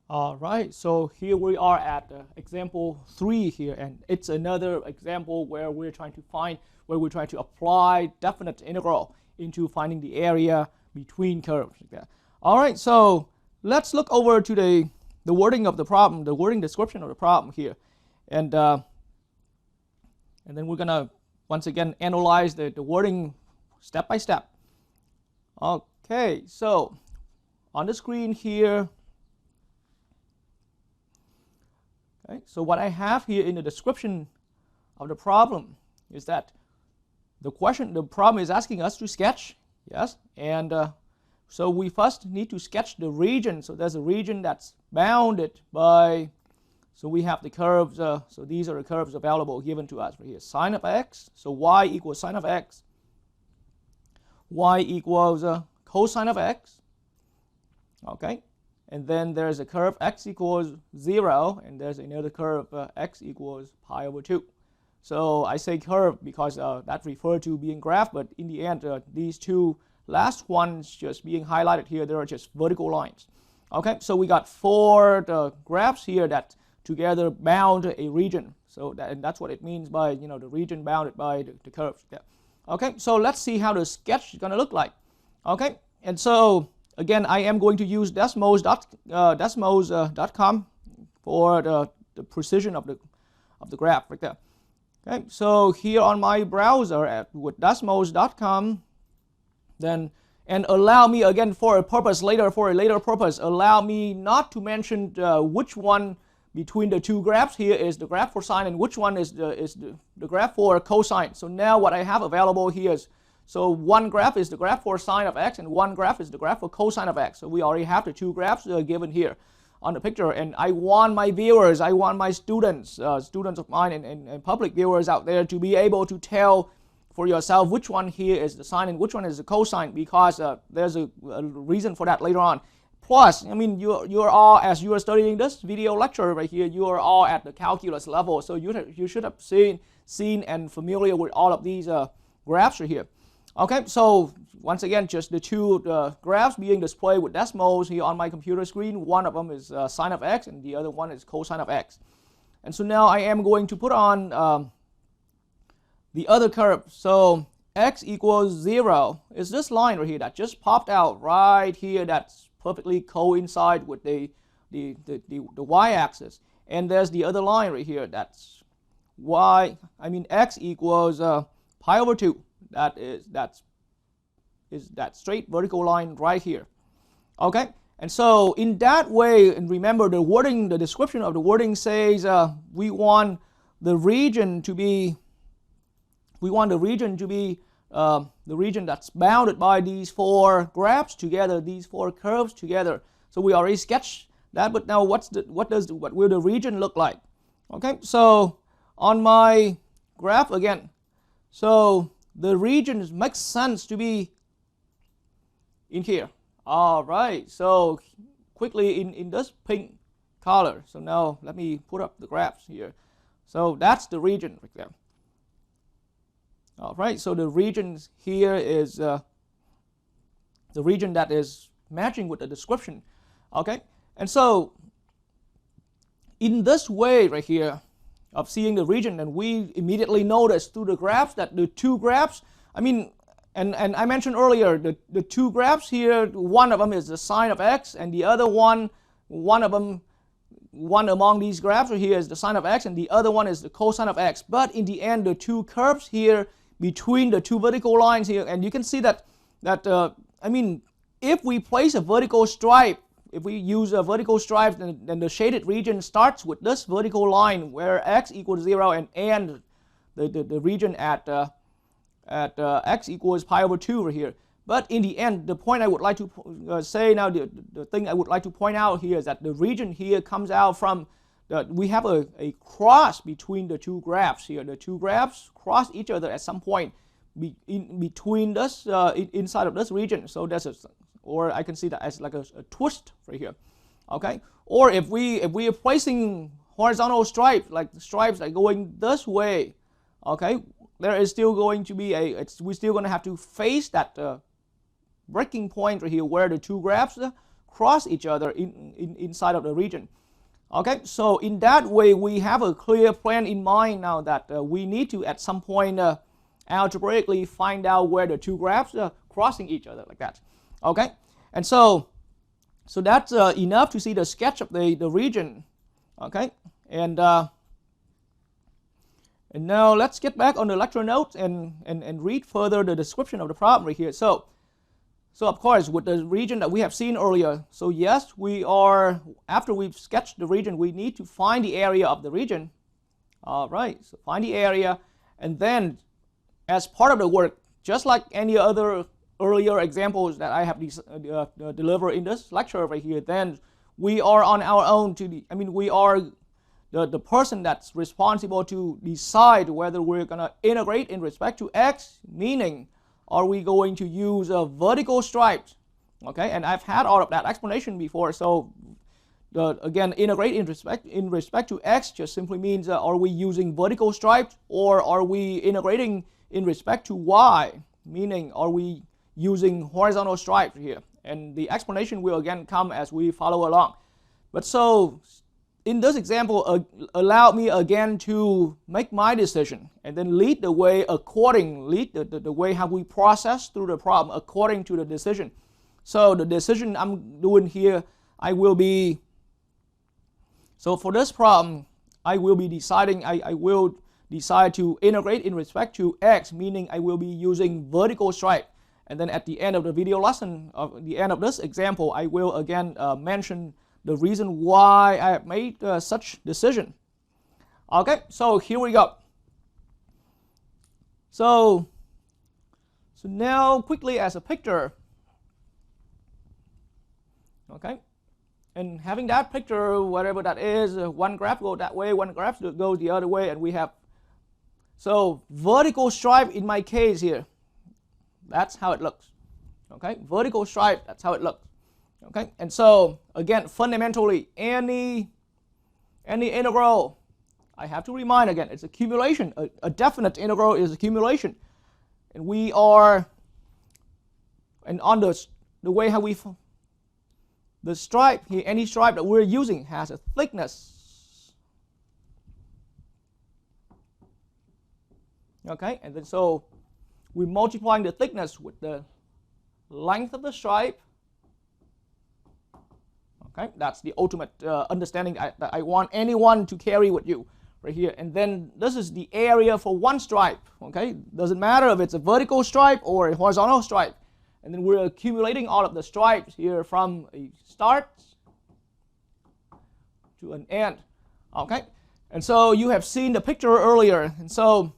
All right, so here we are at example 3 here, and it's another example where we're trying to apply definite integral into finding the area between curves. Like that. All right, so let's look over to the wording of the problem, the wording description of the problem here, and then we're gonna once again analyze the wording step by step. Okay, so on the screen here. Okay, so what I have here in the description of the problem is that the problem is asking us to sketch, yes, and so we first need to sketch the region. So there's a region that's bounded by, so we have the curves, so these are the curves available given to us right here. Sine of x, so y equals sine of x, y equals cosine of x, okay. And then there's a curve x equals 0, and there's another curve x equals pi over 2. So I say curve because that refers to being graph, but in the end, these two last ones just being highlighted here, they are just vertical lines. Okay, so we got 4 graphs here that together bound a region. So that's what it means by, the region bounded by the curves. Yeah. Okay, so let's see how the sketch is going to look like. Okay, and so again, I am going to use Desmos.com for the precision of the graph right there. Okay, so here on my browser with Desmos.com, then and allow me again for a later purpose, allow me not to mention which one between the two graphs here is the graph for sine and which one is the graph for cosine. So now what I have available here is, so one graph is the graph for sine of x, and one graph is the graph for cosine of x. So we already have the two graphs given here on the picture. And I want my viewers, I want my students of mine and public viewers out there to be able to tell for yourself which one here is the sine and which one is the cosine, because there's a reason for that later on. Plus, I mean, you're all, as you are studying this video lecture right here, you are all at the calculus level. So you should have seen and familiar with all of these graphs right here. Okay, so once again, just the two graphs being displayed with Desmos here on my computer screen. One of them is sine of x, and the other one is cosine of x. And so now I am going to put on the other curve. So x equals 0 is this line right here that just popped out right here. That's perfectly coincide with the y-axis. And there's the other line right here. That's x equals pi over 2. That's that straight vertical line right here. Okay, and so in that way, and remember the wording, the description of the wording says we want the region to be the region that's bounded by these 4 graphs together, these 4 curves together. So we already sketched that, but now what will the region look like? Okay, so on my graph again, so the region makes sense to be in here. All right, so quickly in this pink color. So now let me put up the graphs here. So that's the region right there. All right, so the region here is the region that is matching with the description. Okay, and so in this way right here of seeing the region, and we immediately notice through the graphs that the two graphs, I mean, and I mentioned earlier, the two graphs here, one of them is the sine of x, and the other one among these graphs right here is the sine of x, and the other one is the cosine of x. But in the end, the two curves here between the two vertical lines here, and you can see that I mean, if we place a vertical stripe, if we use a vertical stripe, then the shaded region starts with this vertical line where x equals 0 and the region at x equals pi over 2 right here. But in the end, the point I would like to say now, the thing I would like to point out here is that the region here comes out from, we have a cross between the two graphs here. The two graphs cross each other at some point in between this, inside of this region. So there's or I can see that as like a twist right here. Okay, or if we are placing horizontal stripes, like stripes that are going this way, okay, there is still going to be we're still going to have to face that breaking point right here where the two graphs cross each other inside of the region. Okay, so in that way we have a clear plan in mind now that we need to at some point algebraically find out where the two graphs are crossing each other like that. Okay, and so that's enough to see the sketch of the region. Okay, and now let's get back on the lecture notes and read further the description of the problem right here. So of course, with the region that we have seen earlier, so yes, we are, after we've sketched the region, we need to find the area of the region. All right, so find the area, and then as part of the work, just like any other earlier examples that I have delivered in this lecture right here, then we are on our own we are the person that's responsible to decide whether we're going to integrate in respect to x, meaning are we going to use a vertical stripes? Okay, and I've had all of that explanation before. So again, integrate in respect to x just simply means are we using vertical stripes, or are we integrating in respect to y, meaning are we using horizontal stripes here? And the explanation will again come as we follow along. But so in this example, allow me again to make my decision and then lead the way the way how we process through the problem according to the decision. So the decision I'm doing here, so for this problem, I will be deciding, I will decide to integrate in respect to x, meaning I will be using vertical stripe. And then at the end of the video lesson, at the end of this example, I will again mention the reason why I have made such decision. Okay, so here we go. So now quickly as a picture. Okay, and having that picture, whatever that is, one graph goes that way, one graph goes the other way, and we have, so vertical stripe in my case here, that's how it looks. Okay, vertical stripe, that's how it looks. Okay, and so again, fundamentally, any integral, I have to remind again, it's accumulation. A definite integral is accumulation, and we are, and on the way how we, the stripe here, any stripe that we're using has a thickness. Okay, and then so we're multiplying the thickness with the length of the stripe. Okay, that's the ultimate understanding that I want anyone to carry with you right here. And then this is the area for one stripe. Okay, doesn't matter if it's a vertical stripe or a horizontal stripe. And then we're accumulating all of the stripes here from a start to an end. Okay, and so you have seen the picture earlier. And so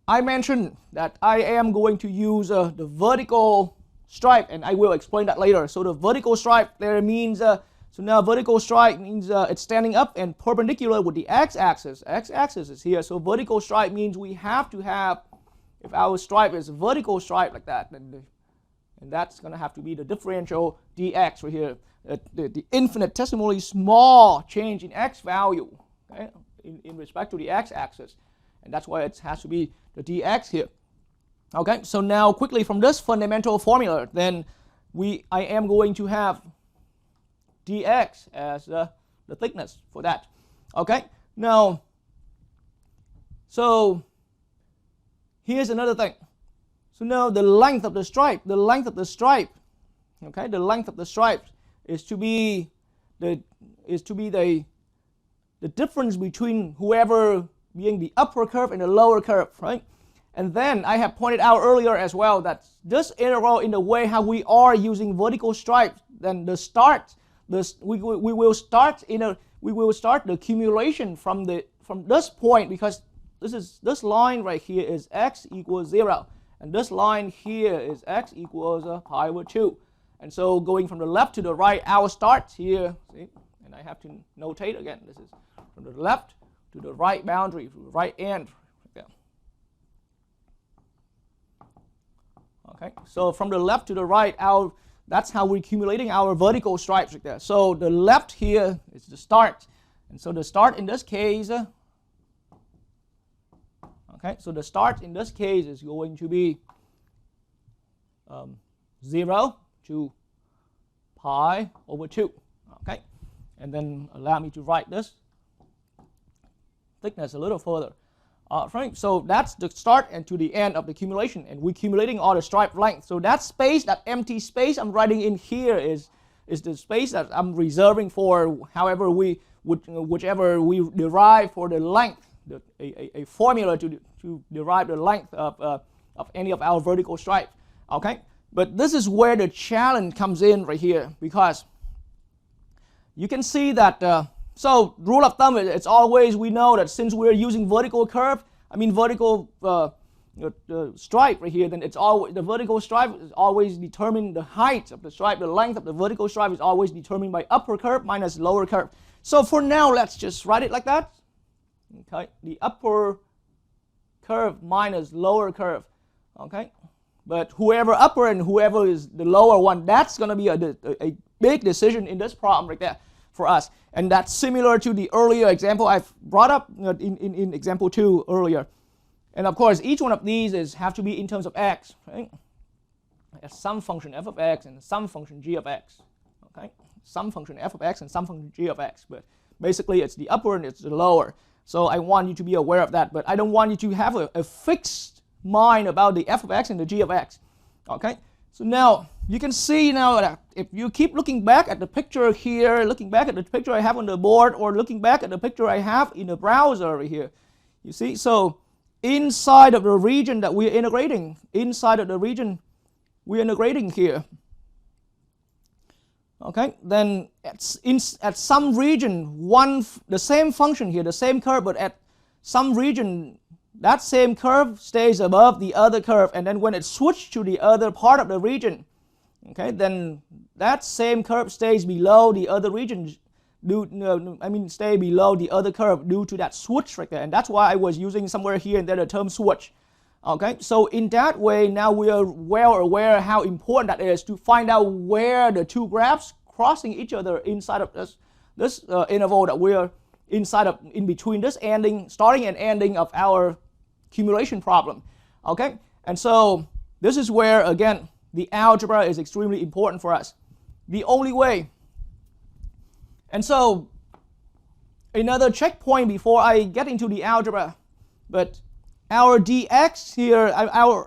I mentioned that I am going to use the vertical stripe, and I will explain that later. So the vertical stripe there means, so now vertical stripe means it's standing up and perpendicular with the x-axis. X-axis is here, so vertical stripe means we have to have, if our stripe is a vertical stripe like that, then and that's going to have to be the differential dx right here, the infinitesimally small change in x value, okay, in respect to the x-axis, and that's why it has to be the dx here. Okay, so now quickly from this fundamental formula, then I am going to have dx as the thickness for that. Okay, now, so here's another thing. So now the length of the stripe, okay, the length of the stripe is to be the difference between whoever being the upper curve and the lower curve, right? And then I have pointed out earlier as well that this integral, in the way how we are using vertical stripes, then we will start the accumulation from this point, because this line right here is x equals 0, and this line here is x equals pi over 2. And so going from the left to the right, our start here, see, and I have to notate again, this is from the left to the right boundary, to the right end. Okay, so from the left to the right, that's how we're accumulating our vertical stripes right there. So the left here is the start, and so the start in this case, okay, so the start in this case is going to be 0 to pi over 2. Okay, and then allow me to write this thickness a little further. Right, so that's the start and to the end of the accumulation, and we're accumulating all the stripe length. So that space, that empty space I'm writing in here is the space that I'm reserving for however we would, whichever we derive for the length, a formula to derive the length of any of our vertical stripes. Okay, but this is where the challenge comes in right here, because you can see that. So rule of thumb, it's always, we know that since we're using vertical curve, vertical stripe right here, then it's always, the vertical stripe is always determined, the height of the stripe, the length of the vertical stripe is always determined by upper curve minus lower curve. So for now, let's just write it like that. Okay, the upper curve minus lower curve. Okay, but whoever upper and whoever is the lower one, that's going to be a big decision in this problem right there for us. And that's similar to the earlier example I've brought up in example 2 earlier. And of course, each one of these have to be in terms of x, right? Some function f of x and some function g of x. Okay, some function f of x and some function g of x. But basically, it's the upper and it's the lower. So I want you to be aware of that. But I don't want you to have a fixed mind about the f of x and the g of x. Okay. So now you can see now that if you keep looking back at the picture here, looking back at the picture I have on the board, or looking back at the picture I have in the browser over here, you see, so inside of the region that we're integrating, inside of the region we're integrating here, okay, then at some region, the same function here, the same curve, but at some region, that same curve stays above the other curve, and then when it switched to the other part of the region, okay, then that same curve stays below the other region, stay below the other curve due to that switch right there, and that's why I was using somewhere here and there the term switch. Okay, so in that way, now we are well aware how important that is to find out where the two graphs crossing each other inside of this interval that we are inside of, in between this ending, starting and ending of our accumulation problem. Okay, and so this is where, again, the algebra is extremely important for us. The only way. And so another checkpoint before I get into the algebra, but our dx here,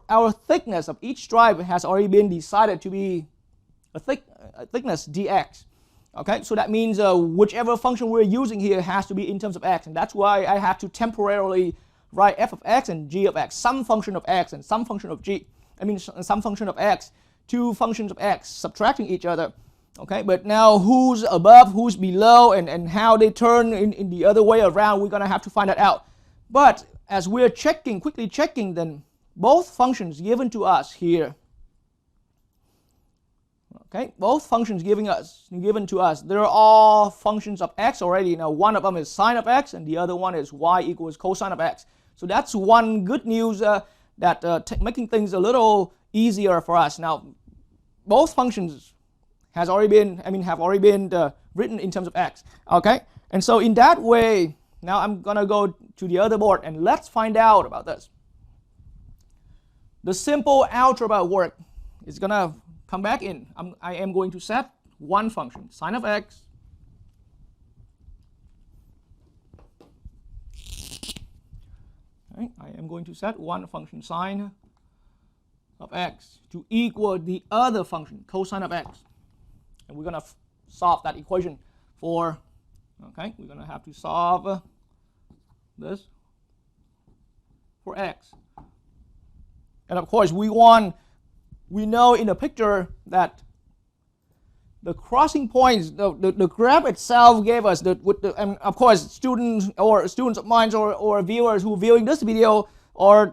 our thickness of each stripe has already been decided to be a thickness dx. Okay, so that means whichever function we're using here has to be in terms of x, and that's why I have to temporarily write f of x and g of x, some function of x and some function of g. Some function of x, two functions of x subtracting each other. Okay, but now who's above, who's below, and how they turn in the other way around, we're going to have to find that out. But as we're quickly checking, then both functions given to us here, okay, both functions given to us, they're all functions of x already. Now one of them is sine of x and the other one is y equals cosine of x. So that's one good news that making things a little easier for us. Now both functions have already been written in terms of x. Okay, and so in that way, now I'm gonna go to the other board and let's find out about this. The simple algebra work is gonna come back in. I am going to set one function, sine of x, okay, I am going to set one function, sine of x, to equal the other function, cosine of x. And we're going to solve that equation for, okay, we're going to have to solve this for x. And of course, we know in the picture that the crossing points, the graph itself gave us, and of course, students of mine or viewers who are viewing this video are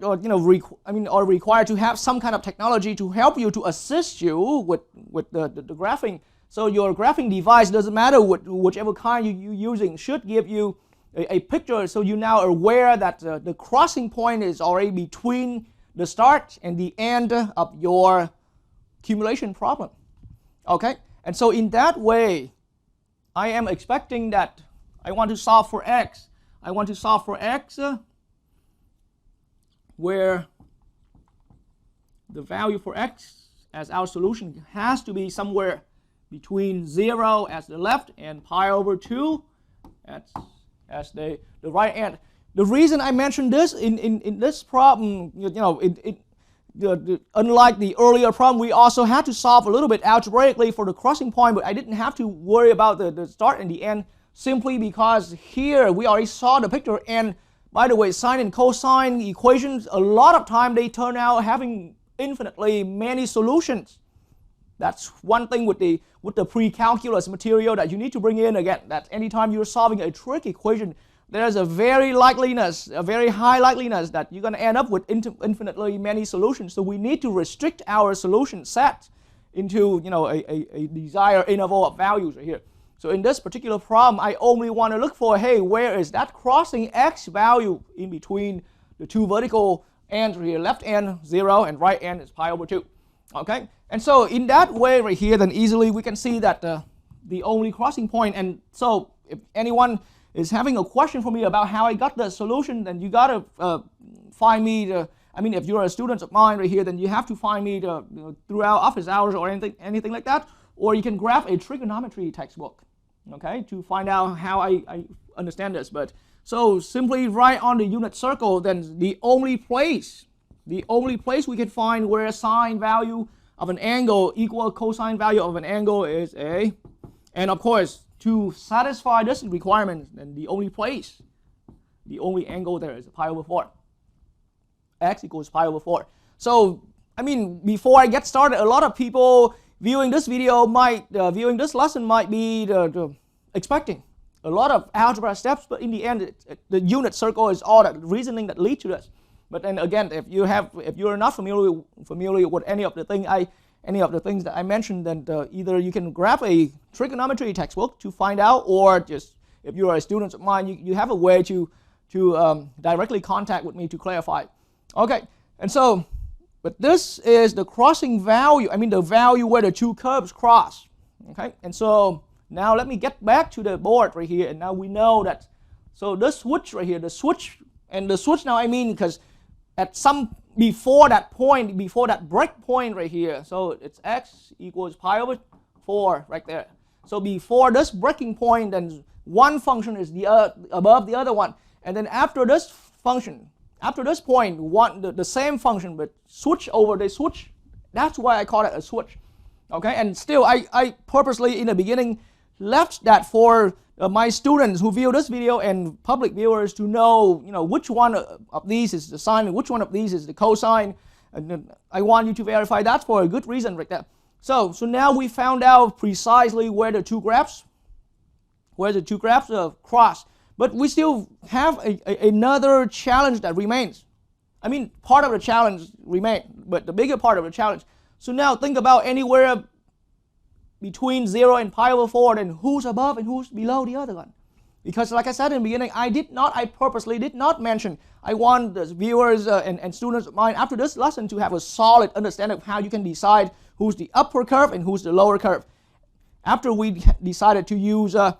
required to have some kind of technology to help you, to assist you with the graphing. So your graphing device, doesn't matter whichever kind you're using, should give you a picture, so you now are aware that the crossing point is already between the start and the end of your accumulation problem. Okay, and so in that way, I am expecting that I want to solve for x. I want to solve for x where the value for x as our solution has to be somewhere between 0 as the left and pi over 2 as the right hand. The reason I mentioned this in this problem, unlike the earlier problem, we also had to solve a little bit algebraically for the crossing point, but I didn't have to worry about the start and the end, simply because here we already saw the picture. And by the way, sine and cosine equations, a lot of time they turn out having infinitely many solutions. That's one thing with the pre-calculus material that you need to bring in again, that anytime you're solving a trig equation, there's a very high likeliness that you're going to end up with infinitely many solutions. So we need to restrict our solution set into a desired interval of values right here. So in this particular problem, I only want to look for, hey, where is that crossing x value in between the two vertical ends right here? Left end 0 and right end is pi over 2. Okay, and so in that way right here, then easily we can see that the only crossing point. And so if anyone is having a question for me about how I got the solution, then you got to find me if you're a student of mine right here, then you have to find me throughout office hours or anything like that, or you can grab a trigonometry textbook, okay, to find out how I understand this. But so simply write on the unit circle, then the only place we can find where sine value of an angle equal cosine value of an angle is A. And of course, to satisfy this requirement, then the only angle there is pi over 4. X equals pi over 4. So, before I get started, a lot of people viewing this video viewing this lesson might be expecting a lot of algebra steps, but in the end, the unit circle is all the reasoning that leads to this. But then again, if you're not familiar with any of the things that I mentioned, then either you can grab a trigonometry textbook to find out, or just if you are a student of mine, you have a way to directly contact with me to clarify. Okay, and so, but this is the crossing value. The value where the two curves cross. Okay, and so now let me get back to the board right here, and now we know that. So this switch right here, the switch now because at some before that break point right here, so it's x equals pi over 4 right there. So before this breaking point, then one function is above the other one, and then after this point, the same function, but switch over the switch. That's why I call it a switch. Okay, and still I purposely in the beginning left that for my students who view this video and public viewers to know, which one of these is the sine and which one of these is the cosine. And I want you to verify that for a good reason right there. So now we found out precisely where the two graphs cross. But we still have another challenge that remains. Part of the challenge remains, but the bigger part of the challenge. So now think about anywhere between 0 and pi over 4, then who's above and who's below the other one? Because like I said in the beginning, I purposely did not mention, I want the viewers and students of mine after this lesson to have a solid understanding of how you can decide who's the upper curve and who's the lower curve. After we decided to use the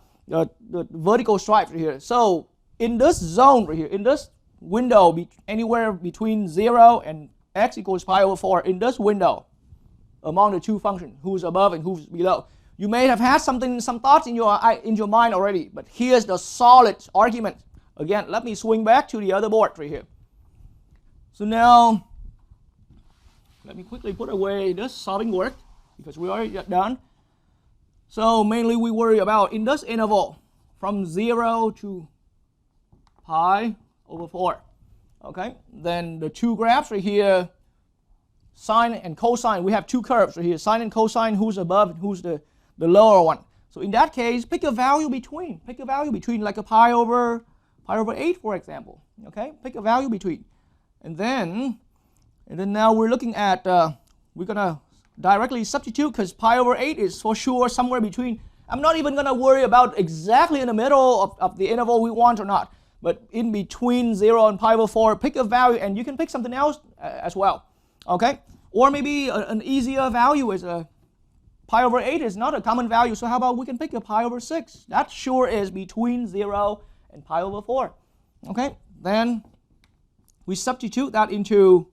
vertical stripes right here. So in this zone right here, in this window, anywhere between 0 and x equals pi over 4, in this window, among the two functions, who's above and who's below, you may have had some thoughts in your mind already, but here's the solid argument. Again, let me swing back to the other board right here. So now, let me quickly put away this solving work, because we already got done. So mainly we worry about in this interval from 0 to pi over 4. Okay, then the two graphs right here, sine and cosine, we have two curves right here, sine and cosine, who's above and who's the lower one. So in that case, pick a value between like a pi over 8, for example. Okay, pick a value between. And then now we're looking at, we're going to directly substitute, because pi over 8 is for sure somewhere between. I'm not even going to worry about exactly in the middle of the interval we want or not, but in between 0 and pi over 4, pick a value, and you can pick something else as well. Okay, or maybe an easier value is pi over 8 is not a common value, so how about we can pick a pi over 6? That sure is between 0 and pi over 4. Okay, then we substitute that into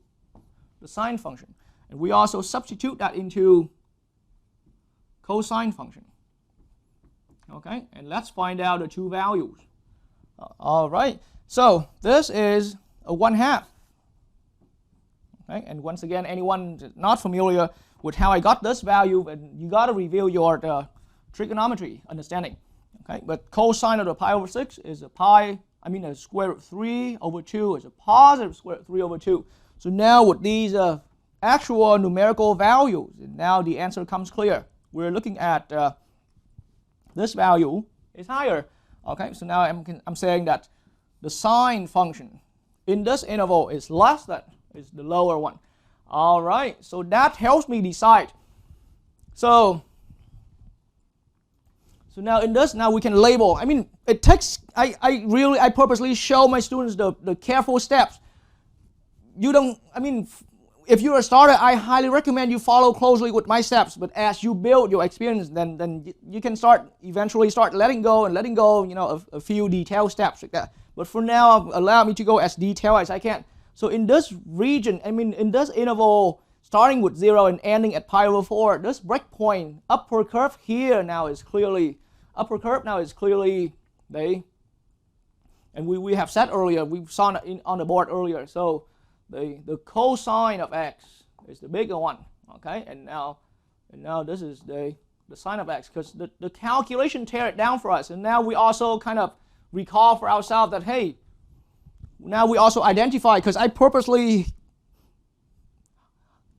the sine function, and we also substitute that into cosine function. Okay, and let's find out the two values. All right, so this is a 1/2. Okay, and once again, anyone not familiar with how I got this value, and you got to review your trigonometry understanding. Okay, but cosine of the pi over 6 is a square root 3 over 2 is a positive square root 3 over 2. So now with these actual numerical values, now the answer comes clear. We're looking at this value is higher. Okay, so now I'm saying that the sine function in this interval is less than, is the lower one. All right, so that helps me decide. So now in this, now we can label. I mean, it takes, I purposely show my students the careful steps. You don't, I mean, if you're a starter, I highly recommend you follow closely with my steps. But as you build your experience, then you can eventually start letting go, you know, a few detailed steps like that. But for now, allow me to go as detailed as I can. So in this region, I mean, in this interval, starting with 0 and ending at pi over 4, this breakpoint, upper curve here now is clearly, and we have said earlier, we saw it on the board earlier. So the cosine of x is the bigger one, okay? And now this is the sine of x, because the calculation tear it down for us. And now we also kind of recall for ourselves that, hey, now we also identify, because I purposely,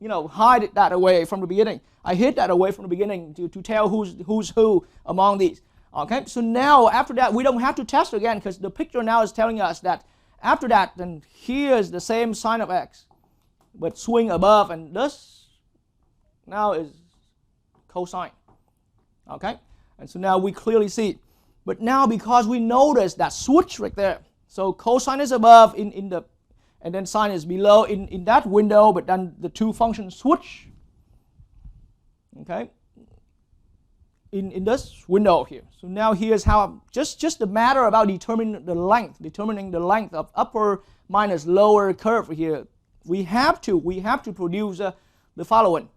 you know, hide that away from the beginning. I hid that away from the beginning to tell who's who among these. Okay, so now after that, we don't have to test again, because the picture now is telling us that after that, then here's the same sine of x, but swing above, and this now is cosine. Okay, and so now we clearly see. But now because we notice that switch right there, so cosine is above in the, and then sine is below in that window, but then the two functions switch. Okay, in this window here. So now here's how, just the matter about determining the length of upper minus lower curve here. We have to produce the following.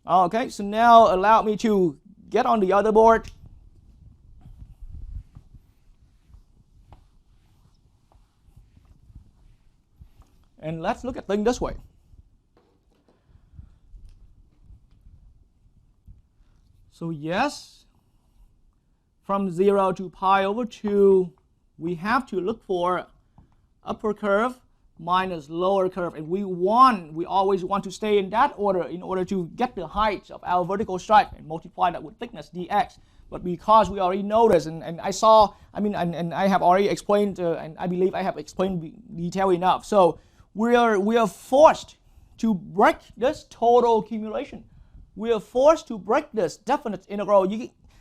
Okay, so now allow me to get on the other board. And let's look at things this way. So yes, from 0 to pi over 2, we have to look for upper curve minus lower curve. And we always want to stay in that order in order to get the height of our vertical stripe and multiply that with thickness dx. But because we already noticed, and I saw, I mean, and I have already explained, and I believe I have explained detail enough. So we are forced to break this total accumulation. We are forced to break this definite integral.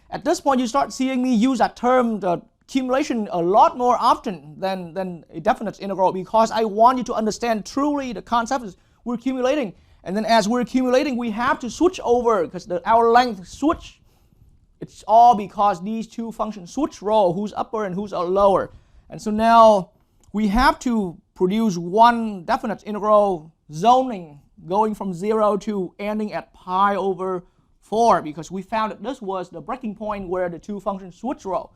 At this point, you start seeing me use that term, the accumulation, a lot more often than a definite integral, because I want you to understand truly the concept is we're accumulating. And then as we're accumulating, we have to switch over, because our length switch. It's all because these two functions switch role, who's upper and who's lower. And so now we have to produce one definite integral zoning going from 0 to ending at pi over 4, because we found that this was the breaking point where the two functions switch role.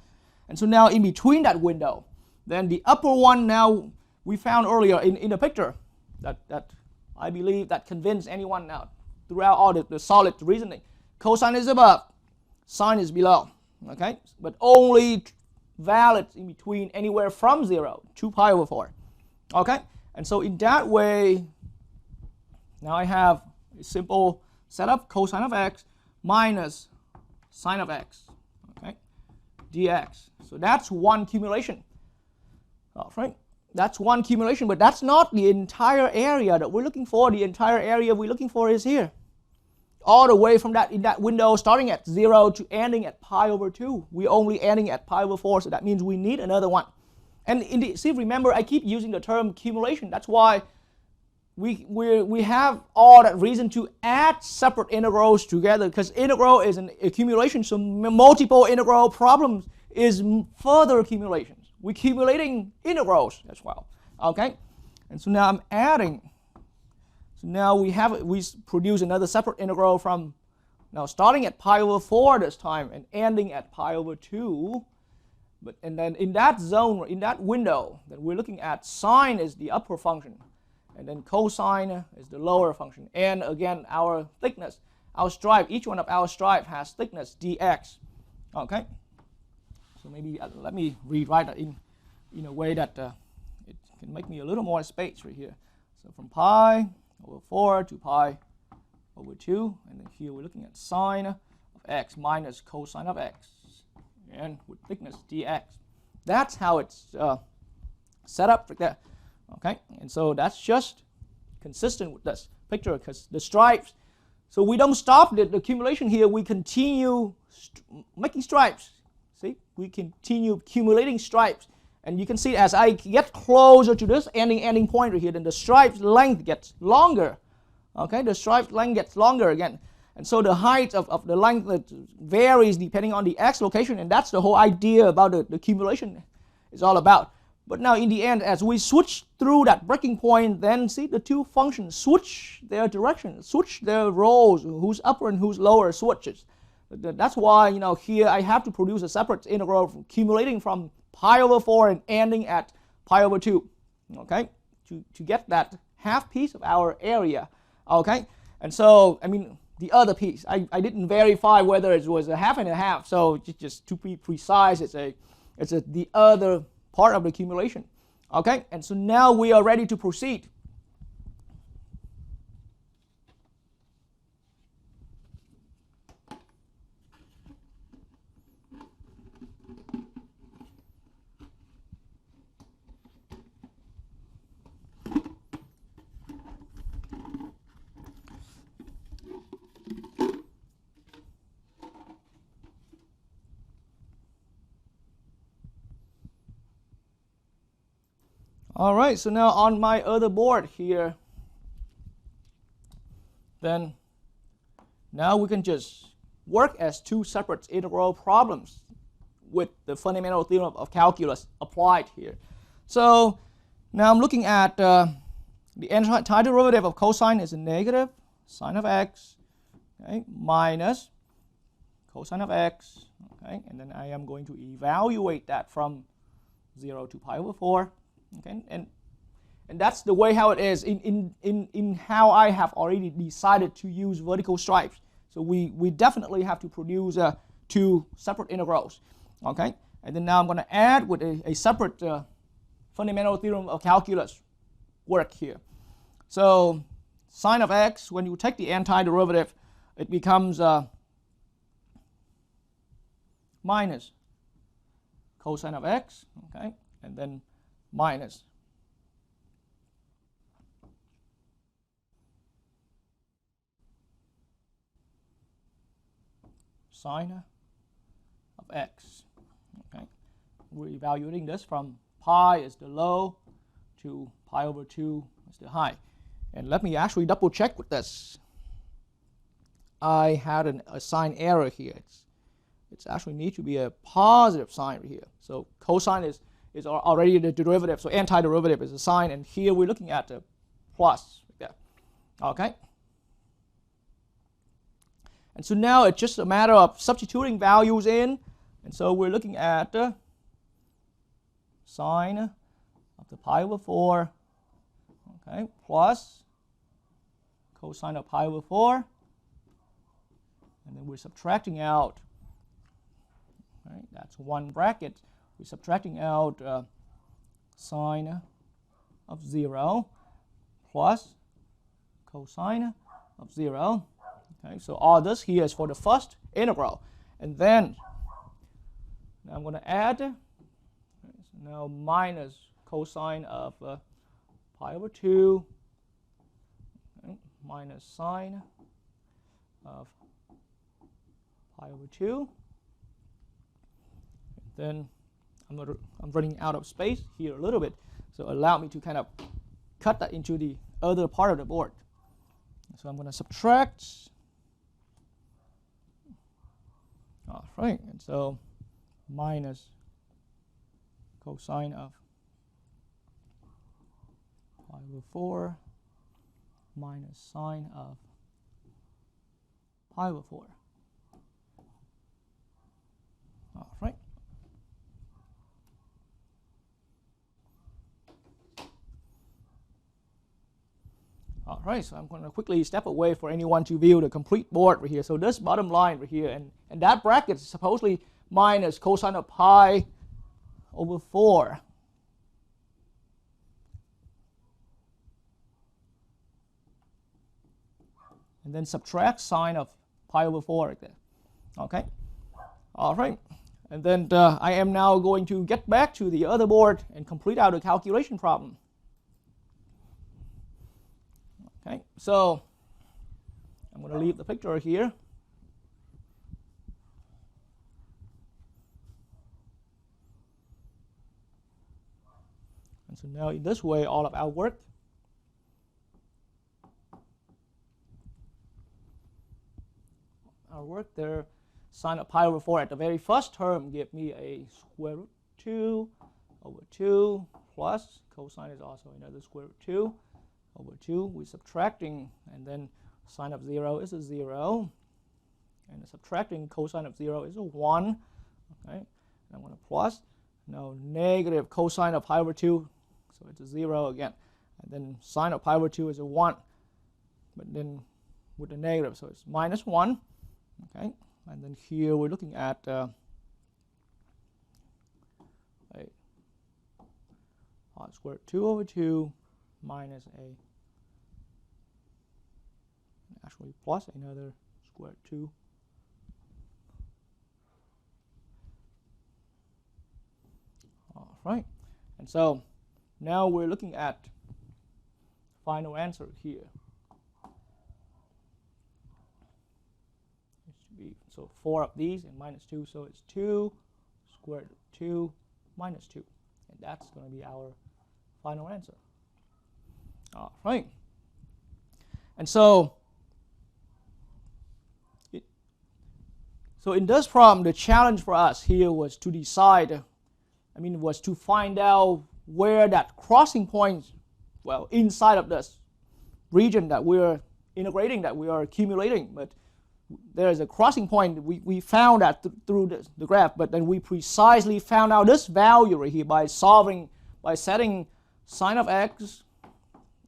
And so now in between that window, then the upper one now we found earlier in the picture that I believe that convinced anyone now throughout all the solid reasoning. Cosine is above, sine is below, okay? But only valid in between anywhere from 0 to pi over 4, okay? And so in that way, now I have a simple setup, cosine of x minus sine of x, okay, dx. So that's one accumulation. All right, that's one accumulation, but that's not the entire area that we're looking for. The entire area we're looking for is here. All the way from that, in that window, starting at 0 to ending at pi over 2. We're only ending at pi over 4, so that means we need another one. And see, remember, I keep using the term accumulation. That's why we have all that reason to add separate integrals together, because integral is an accumulation, so multiple integral problems is further accumulations. We're accumulating integrals as well, okay? And so now I'm adding. So now we produce another separate integral from Now starting at pi over 4 this time and ending at pi over 2. And then in that zone, in that window, then we're looking at sine is the upper function. And then cosine is the lower function. And again, our thickness, our stripe, each one of our stripe has thickness dx. Okay? So maybe let me rewrite that in a way that it can make me a little more space right here. So from pi over 4 to pi over 2. And then here we're looking at sine of x minus cosine of x. And with thickness dx. That's how it's set up like that. Okay, and so that's just consistent with this picture because the stripes. So we don't stop the accumulation here. We continue making stripes. See, we continue accumulating stripes, and you can see as I get closer to this ending point right here, then the stripe's length gets longer. Okay, the stripe's length gets longer again. And so the height of the length varies depending on the x location, and that's the whole idea about the accumulation is all about. But now in the end, as we switch through that breaking point, then see the two functions switch their direction, switch their roles, who's upper and who's lower switches. That's why, here I have to produce a separate integral accumulating from pi over 4 and ending at pi over 2, okay, to get that half piece of our area, okay. And so, I mean, the other piece, I didn't verify whether it was a half and a half, so just to be precise, it's the other part of the accumulation. Okay, and so now we are ready to proceed. All right, so now on my other board here, then now we can just work as two separate integral problems with the fundamental theorem of calculus applied here. So now I'm looking at the antiderivative of cosine is a negative sine of x, okay, minus cosine of x, okay, and then I am going to evaluate that from 0 to pi over 4. Okay, and that's the way how it is in how I have already decided to use vertical stripes. So we definitely have to produce two separate integrals. Okay, and then now I'm going to add with a separate fundamental theorem of calculus work here. So sine of x, when you take the antiderivative, it becomes minus cosine of x. Okay, and then minus sine of x. Okay, we're evaluating this from pi is the low to pi over 2 is the high. And let me actually double check with this. I had a sign error here. It's actually need to be a positive sign right here. So cosine is already the derivative, so antiderivative is a sign, and here we're looking at the plus. Like that. Okay? And so now it's just a matter of substituting values in, and so we're looking at the sine of the pi over 4, okay, plus cosine of pi over 4, and then we're subtracting out, right, that's one bracket. We're subtracting out sine of 0 plus cosine of 0. Okay, so all this here is for the first integral. And then now I'm going to add, so now minus cosine of pi over 2, okay, minus sine of pi over 2. Then I'm running out of space here a little bit, so allow me to kind of cut that into the other part of the board. So I'm going to subtract. All right, and so minus cosine of pi over 4 minus sine of pi over 4. All right, so I'm going to quickly step away for anyone to view the complete board right here. So this bottom line right here, and that bracket is supposedly minus cosine of pi over 4. And then subtract sine of pi over 4 right there. Okay, all right. And then I am now going to get back to the other board and complete out a calculation problem. Okay, so I'm going to leave the picture here. And so now in this way, all of our work there, sine of pi over 4 at the very first term give me a square root 2 over 2 plus cosine is also another square root 2 over 2. We're subtracting, and then sine of 0 is a 0, and subtracting cosine of 0 is a 1. Okay, and I'm going to plus. Now negative cosine of pi over 2, so it's a 0 again, and then sine of pi over 2 is a 1, but then with the negative, so it's minus 1. Okay, and then here we're looking at square root 2 over 2 minus actually plus another square root 2. All right, and so now we're looking at final answer here. So 4 of these and minus 2, so it's 2 square root 2 minus 2. And that's going to be our final answer. All right. And so in this problem, the challenge for us here was to decide, was to find out where that crossing point, well, inside of this region that we're integrating, that we are accumulating, but there is a crossing point. We found that through the graph, but then we precisely found out this value right here by setting sine of x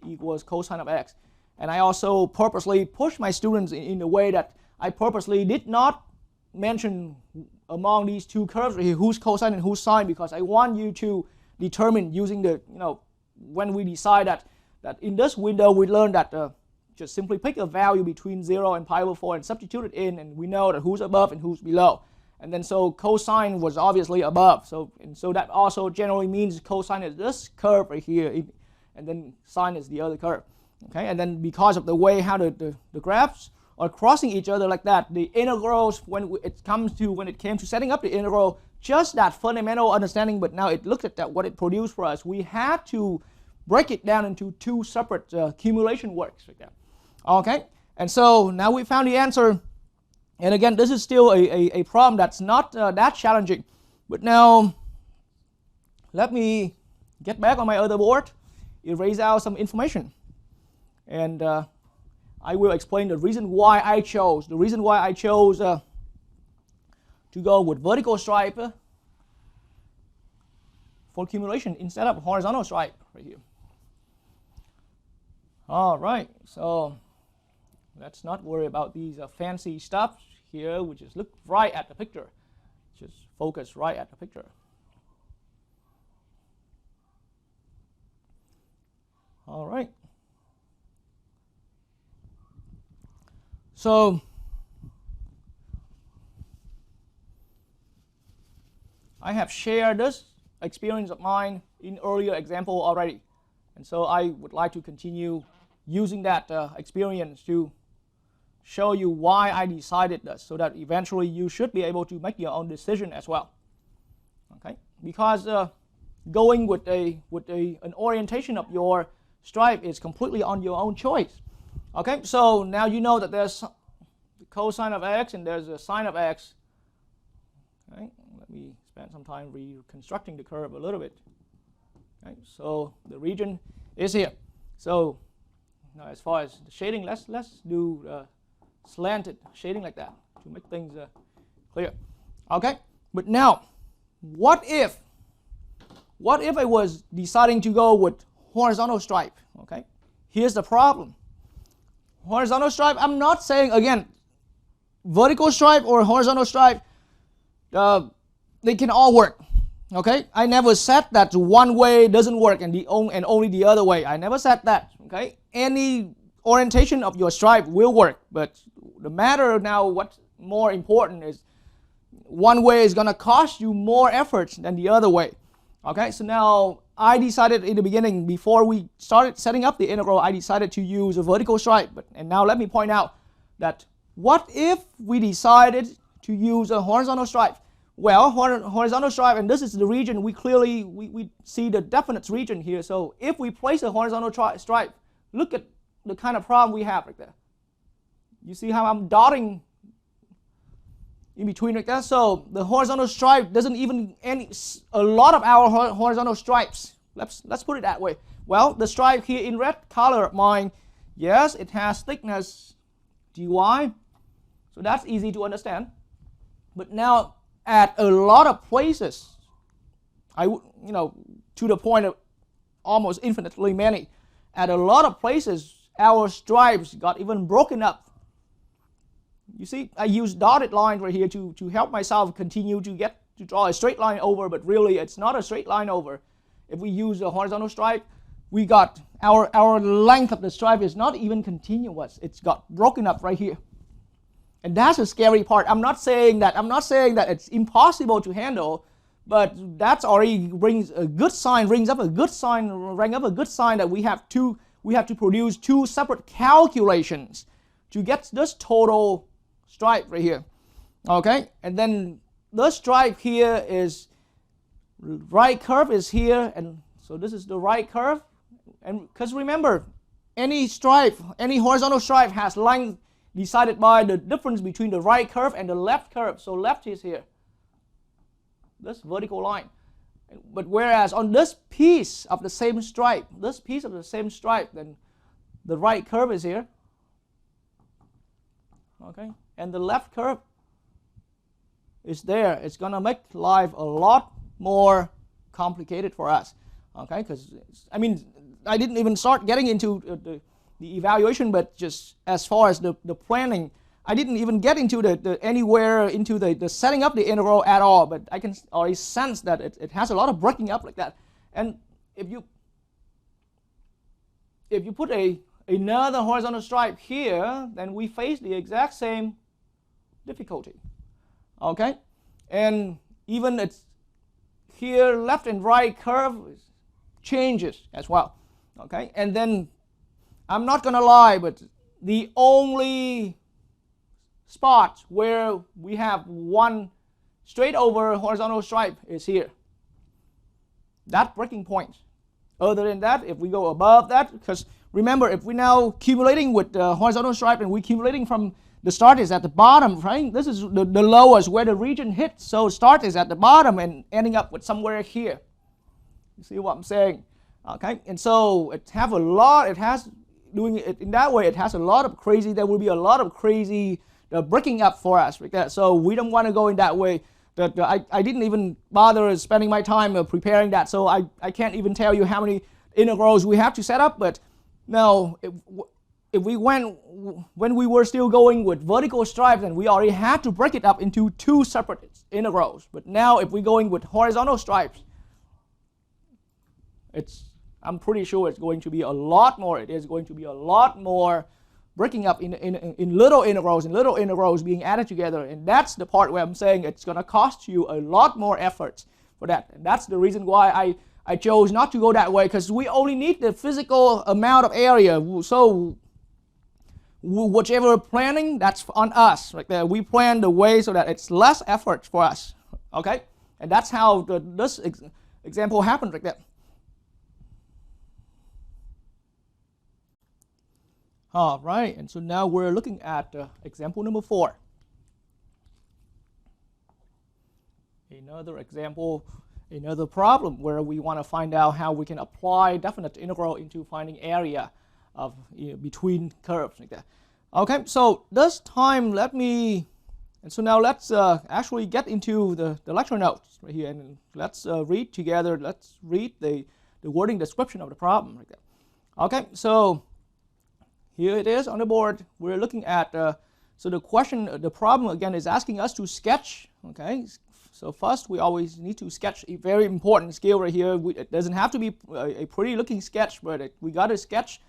equals cosine of x. And I also purposely pushed my students in a way that I purposely did not mention among these two curves right here who's cosine and who's sine, because I want you to determine using the, when we decide that in this window we learned that just simply pick a value between 0 and pi over 4 and substitute it in, and we know that who's above and who's below. And then so cosine was obviously above, so that also generally means cosine is this curve right here, and then sine is the other curve. Okay, and then because of the way how the graphs are crossing each other like that, the integrals, when it came to setting up the integral, just that fundamental understanding, but now it looked at that what it produced for us, we had to break it down into two separate accumulation works like that. Okay, and so now we found the answer, and again this is still a problem that's not that challenging, but now let me get back on my other board, erase out some information, and I will explain the reason why I chose to go with vertical stripe for accumulation instead of horizontal stripe right here. All right, so let's not worry about these fancy stuff here. We just look right at the picture. Just focus right at the picture. All right. So I have shared this experience of mine in earlier example already, and so I would like to continue using that experience to show you why I decided this, so that eventually you should be able to make your own decision as well. Okay, because going with an orientation of your stripe is completely on your own choice. Okay, so now you know that there's the cosine of x and there's a sine of x. Okay, let me spend some time reconstructing the curve a little bit. Okay, so the region is here. So now as far as the shading, let's do slanted shading like that to make things clear. Okay, but now what if I was deciding to go with horizontal stripe? Okay, here's the problem. horizontal stripe, I'm not saying, again, vertical stripe or horizontal stripe, they can all work. Okay, I never said that one way doesn't work and only the other way. I never said that. Okay, any orientation of your stripe will work, but the matter now, what's more important is one way is going to cost you more effort than the other way. Okay, so now I decided in the beginning, before we started setting up the integral, I decided to use a vertical stripe. And now let me point out that what if we decided to use a horizontal stripe? Well, horizontal stripe, and this is the region we clearly we see the definite region here. So if we place a horizontal stripe, look at the kind of problem we have right there. You see how I'm dotting in between like that? So the horizontal stripe doesn't even a lot of our horizontal stripes. Let's put it that way. Well, the stripe here in red color of mine, yes, it has thickness dy, so that's easy to understand. But now at a lot of places, to the point of almost infinitely many, at a lot of places our stripes got even broken up. You see, I use dotted lines right here to help myself continue to draw a straight line over, but really it's not a straight line over. If we use a horizontal stripe, we got our length of the stripe is not even continuous. It's got broken up right here. And that's a scary part. I'm not saying that it's impossible to handle, but that's already rings up a good sign that we have to produce two separate calculations to get this total stripe right here. Okay? And then the stripe here is right curve is here, and so this is the right curve. And because remember, any horizontal stripe has length decided by the difference between the right curve and the left curve. So left is here, this vertical line. But whereas on this piece of the same stripe, then the right curve is here. Okay, and the left curve is there. It's gonna make life a lot more complicated for us. Okay, because I didn't even start getting into the evaluation, but just as far as the planning, I didn't even get into the setting up the integral at all. But I can already sense that it has a lot of breaking up like that. And if you put another horizontal stripe here, then we face the exact same difficulty. Okay, and even it's here, left and right curve changes as well. Okay, and then I'm not gonna lie, but the only spot where we have one straight over horizontal stripe is here. That breaking point. Other than that, if we go above that, because remember, if we're now accumulating with the horizontal stripe and we're accumulating from the start is at the bottom, right? This is the lowest where the region hits. So start is at the bottom and ending up with somewhere here. You see what I'm saying? Okay, and so doing it in that way, it has a lot of crazy, there will be a lot of crazy breaking up for us. Like so we don't want to go in that way. I didn't even bother spending my time preparing that, so I can't even tell you how many integrals we have to set up. But now, if we when we were still going with vertical stripes, then we already had to break it up into two separate integrals. But now, if we're going with horizontal stripes, I'm pretty sure it's going to be a lot more. It is going to be a lot more breaking up in little integrals being added together. And that's the part where I'm saying it's going to cost you a lot more effort for that. And that's the reason why I chose not to go that way, because we only need the physical amount of area. So whichever planning, that's on us. Right there, we plan the way so that it's less effort for us. Okay, and that's how this example happened right there. All right, and so now we're looking at example number 4. Another example, another problem where we want to find out how we can apply definite integral into finding area of between curves like that. Okay, so this time now let's actually get into the lecture notes right here, and let's read together. Let's read the wording description of the problem right there. Okay, so here it is on the board. We're looking at, so the problem again is asking us to sketch, okay? So first we always need to sketch a very important skill right here. It doesn't have to be a pretty looking sketch, but we got to sketch.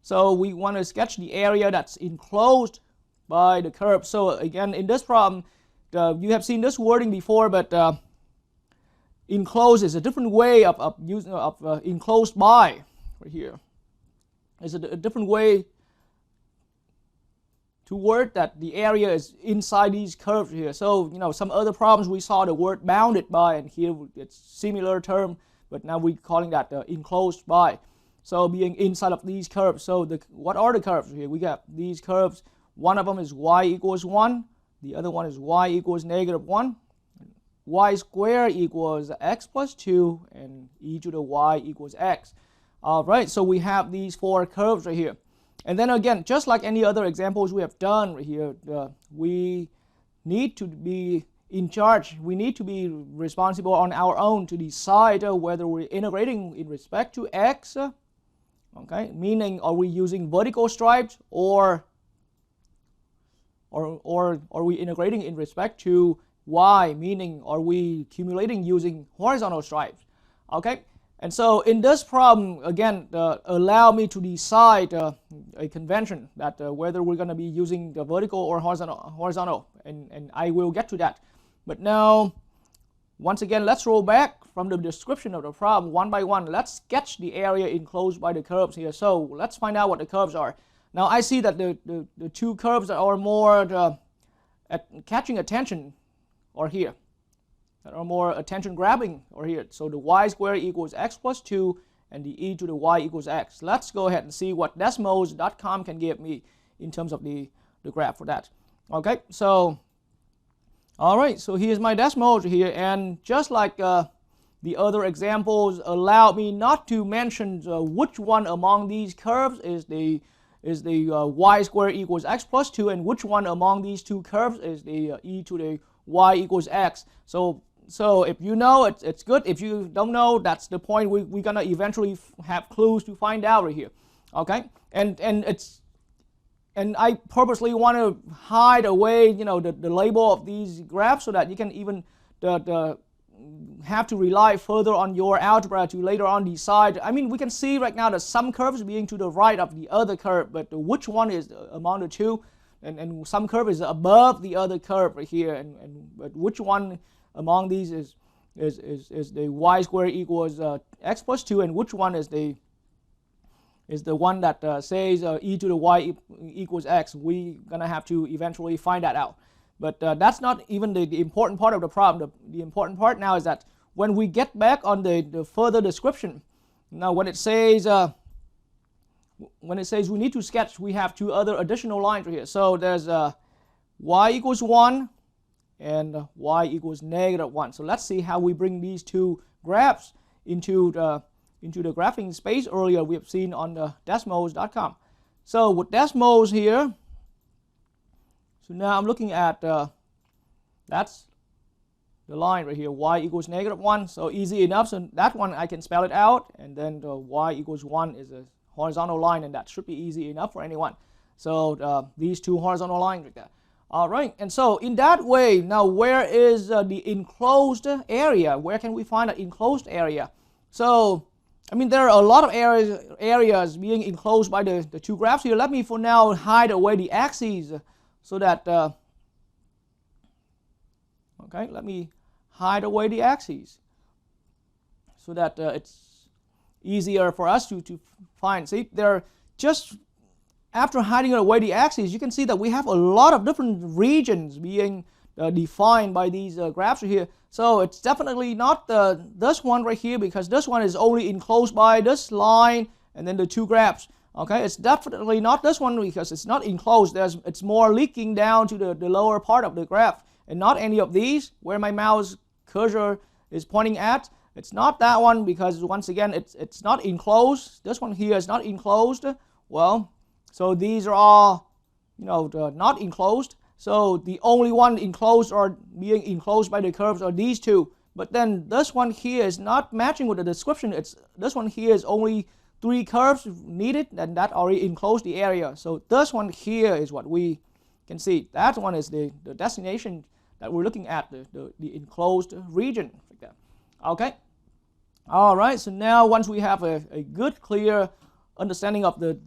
So we want to sketch the area that's enclosed by the curve. So again, in this problem, you have seen this wording before, but enclosed is a different way of using enclosed by right here. It's a different way to word that the area is inside these curves here. So, some other problems we saw the word bounded by, and here it's similar term, but now we're calling that enclosed by. So being inside of these curves. So what are the curves here? We got these curves. One of them is y equals 1. The other one is y equals negative 1. Y squared equals x plus 2, and e to the y equals x. All right, so we have these 4 curves right here. And then again, just like any other examples we have done right here, we need to be in charge. We need to be responsible on our own to decide whether we're integrating in respect to x, okay, meaning are we using vertical stripes or are we integrating in respect to y, meaning are we accumulating using horizontal stripes, okay? And so in this problem, again, allow me to decide a convention that whether we're going to be using the vertical or horizontal, and I will get to that. But now, once again, let's roll back from the description of the problem one by one. Let's sketch the area enclosed by the curves here. So let's find out what the curves are. Now I see that the 2 curves that are more catching attention are here. That are more attention grabbing or here. So the y squared equals x plus 2 and the e to the y equals x. Let's go ahead and see what Desmos.com can give me in terms of the graph for that. Okay, so all right, so here's my Desmos here, and just like the other examples, allow me not to mention which one among these curves is the y squared equals x plus 2 and which one among these 2 curves is the e to the y equals x. So if you know, it's good. If you don't know, that's the point. We're gonna eventually have clues to find out right here, okay? And I purposely want to hide away, the label of these graphs so that you can even have to rely further on your algebra to later on decide. I mean, we can see right now that some curves being to the right of the other curve, but which one is among the 2? And some curve is above the other curve right here, but which one among these is the y squared equals x plus 2, and which one is the one that says e to the y equals x? We're gonna have to eventually find that out. But that's not even the important part of the problem. The important part now is that when we get back on the further description, now when it says we need to sketch, we have 2 other additional lines right here. So there's y equals 1 and y equals negative 1. So let's see how we bring these 2 graphs into the graphing space earlier we have seen on the Desmos.com. So with Desmos here, so now I'm looking at, that's the line right here, y equals negative 1. So easy enough, so that one I can spell it out, and then the y equals 1 is a horizontal line, and that should be easy enough for anyone. So these 2 horizontal lines right there. All right, and so in that way, now where is the enclosed area? Where can we find an enclosed area? So, I mean, there are a lot of areas being enclosed by the 2 graphs here. Let me for now hide away the axes so that, okay, let me hide away the axes so that it's easier for us to find. See, they're just after hiding away the axes, you can see that we have a lot of different regions being defined by these graphs here. So it's definitely not this one right here, because this one is only enclosed by this line and then the 2 graphs. Okay, it's definitely not this one because it's not enclosed. It's more leaking down to the lower part of the graph, and not any of these where my mouse cursor is pointing at. It's not that one because once again it's not enclosed. This one here is not enclosed. Well, so these are all, not enclosed. So the only one enclosed or being enclosed by the curves are these 2. But then this one here is not matching with the description. This one here is only 3 curves needed, then that already enclosed the area. So this one here is what we can see. That one is the destination that we're looking at, the enclosed region. Like that. Okay. All right. So now once we have a good, clear understanding of the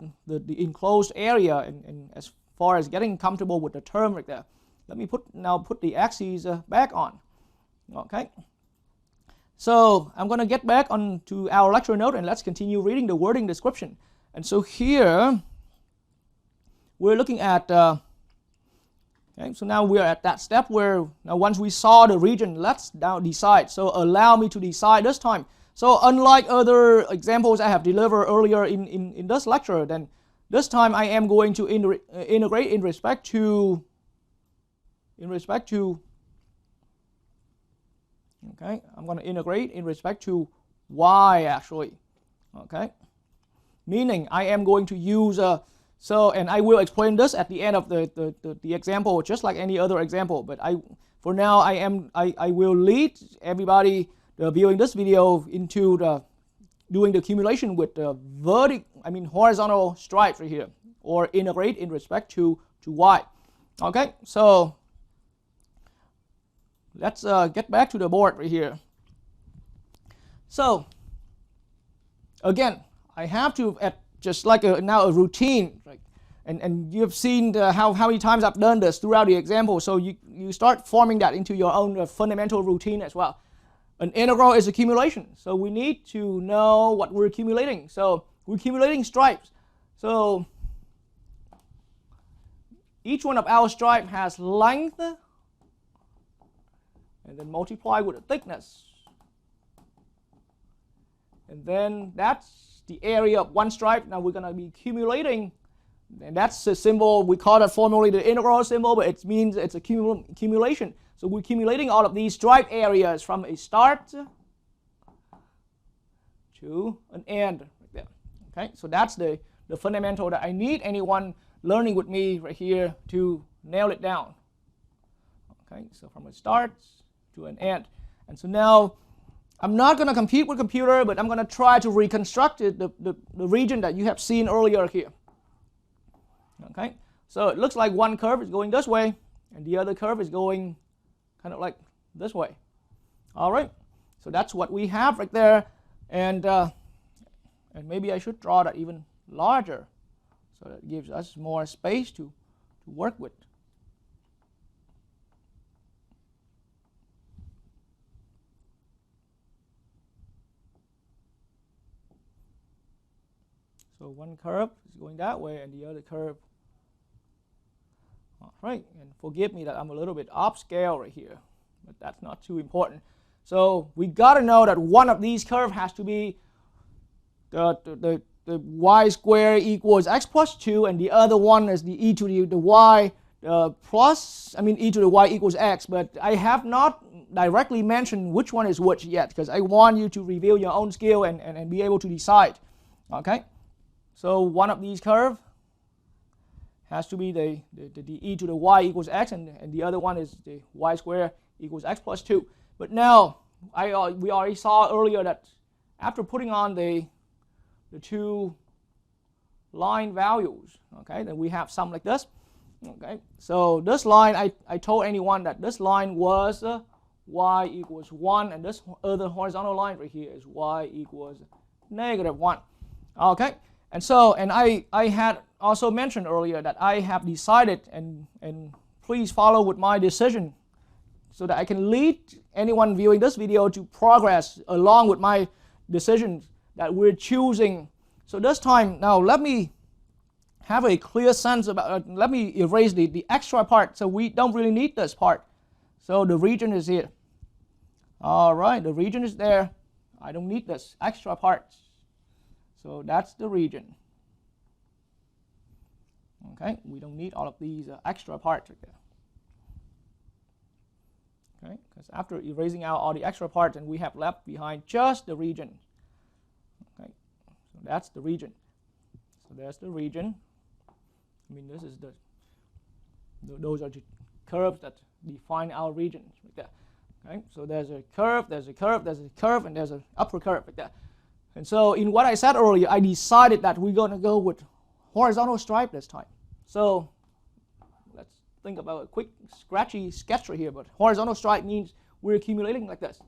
enclosed area and as far as getting comfortable with the term right there, let me put the axes back on. Okay. So I'm going to get back onto our lecture note and let's continue reading the wording description. And so here we're looking at, okay, so now we're at that step where now once we saw the region, let's now decide. So allow me to decide this time. So unlike other examples I have delivered earlier in this lecture, then this time I am going to integrate in respect to, okay, I'm going to integrate in respect to y actually, okay, meaning I am going to use and I will explain this at the end of the example, just like any other example. But for now I will lead everybody viewing this video into doing the accumulation with the horizontal stripes right here, or integrate in respect to y. Okay, so let's get back to the board right here. So again, I have to just like now a routine, right? And you've seen how many times I've done this throughout the example. So you start forming that into your own fundamental routine as well. An integral is accumulation, so we need to know what we're accumulating. So we're accumulating stripes. So each one of our stripes has length, and then multiply with the thickness. And then that's the area of one stripe. Now we're going to be accumulating, and that's a symbol, we call that formally the integral symbol, but it means it's accumulation. So we're accumulating all of these stripe areas from a start to an end right there. Okay, so that's the fundamental that I need anyone learning with me right here to nail it down. Okay, so from a start to an end. And so now I'm not going to compete with computer, but I'm going to try to reconstruct the region that you have seen earlier here. Okay, so it looks like one curve is going this way and the other curve is going kind of like this way. All right, so that's what we have right there, and maybe I should draw that even larger so that gives us more space to work with. So one curve is going that way and the other curve. All right, and forgive me that I'm a little bit off scale right here, but that's not too important. So we got to know that one of these curves has to be the y squared equals x plus 2, and the other one is the e to the y e to the y equals x. But I have not directly mentioned which one is which yet, because I want you to reveal your own skill and be able to decide. Okay, so one of these curves has to be the e to the y equals x, and the other one is the y squared equals x plus 2. But now we already saw earlier that after putting on the two line values, okay, then we have something like this. Okay, so this line, I told anyone that this line was y equals 1, and this other horizontal line right here is y equals -1. Okay, and so I had also mentioned earlier that I have decided, and please follow with my decision so that I can lead anyone viewing this video to progress along with my decisions that we're choosing. So this time, now let me have a clear sense about, let me erase the extra part, so we don't really need this part. So the region is here. All right, the region is there. I don't need this extra part. So that's the region. Okay, we don't need all of these extra parts right there. Okay, because after erasing out all the extra parts, and we have left behind just the region. Okay, so that's the region. So there's the region. I mean, this is those are the curves that define our region right there. Okay, so there's a curve, there's a curve, there's a curve, and there's an upper curve like that. And so in what I said earlier, I decided that we're going to go with horizontal stripe this time. So let's think about a quick scratchy sketch right here. But horizontal stripe means we're accumulating like this,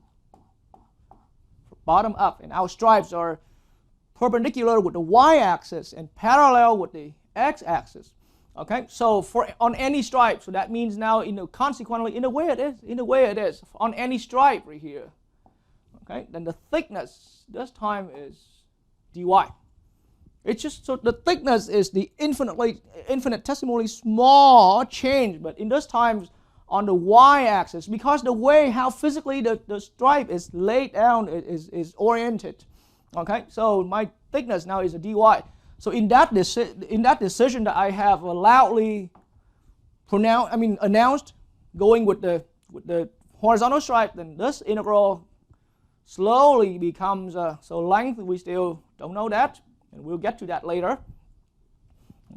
bottom up, and our stripes are perpendicular with the y-axis and parallel with the x-axis. Okay, so for on any stripe, so that means now consequently in the way it is on any stripe right here. Okay, then the thickness this time is dy. It's just so the thickness is the infinitesimally small change, but in this time on the y-axis, because the way how physically the stripe is laid down is oriented. Okay, so my thickness now is a dy. So in that decision that I have loudly announced, going with the horizontal stripe, then this integral slowly becomes so length. We still don't know that, and we'll get to that later.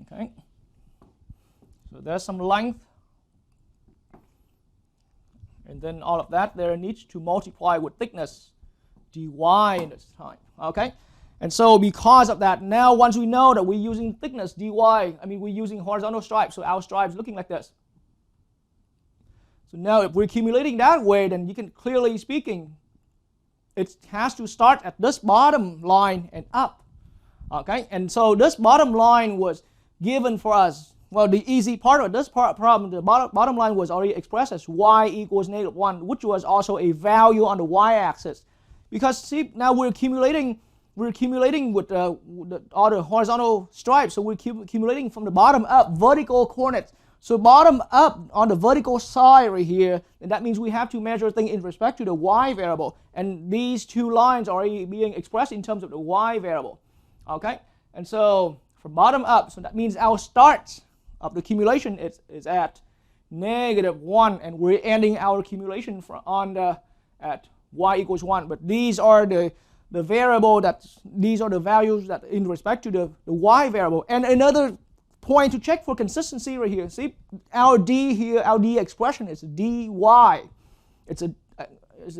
Okay, so there's some length, and then all of that there needs to multiply with thickness dy this time. Okay. And so because of that, now once we know that we're using thickness dy, we're using horizontal stripes, so our stripe's looking like this. So now if we're accumulating that way, then you can clearly speaking, it has to start at this bottom line and up. Okay, and so this bottom line was given for us. Well, the easy part of this problem, the bottom line was already expressed as y equals -1, which was also a value on the y-axis. Because see, now we're accumulating with all the horizontal stripes, so we're accumulating from the bottom up vertical coordinates. So bottom up on the vertical side right here, and that means we have to measure things in respect to the y variable, and these two lines are already being expressed in terms of the y variable. Okay, and so from bottom up, so that means our start of the accumulation is at -1, and we're ending our accumulation at y equals 1. But these are the variable these are the values that in respect to the y variable. And another point to check for consistency right here. See, our d here, our d expression is dy. It's a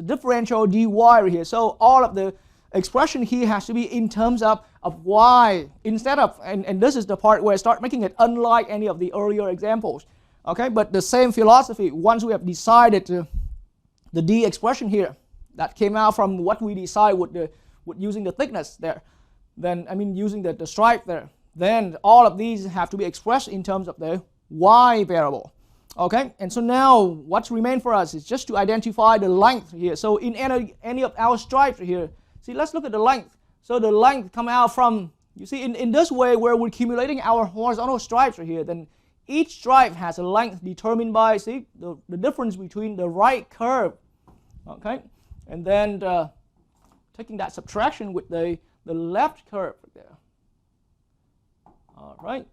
differential dy right here. So all of the expression here has to be in terms of y instead of, and this is the part where I start making it unlike any of the earlier examples. Okay, but the same philosophy, once we have decided the d expression here, that came out from what we decide with using the thickness there, then using the stripe there, then all of these have to be expressed in terms of the y variable. Okay, and so now what's remained for us is just to identify the length here. So in any of our stripes here, see, let's look at the length. So the length come out from, you see, in this way where we're accumulating our horizontal stripes right here, then each stripe has a length determined by, see, the difference between the right curve. Okay, and then taking that subtraction with the left curve there. All right,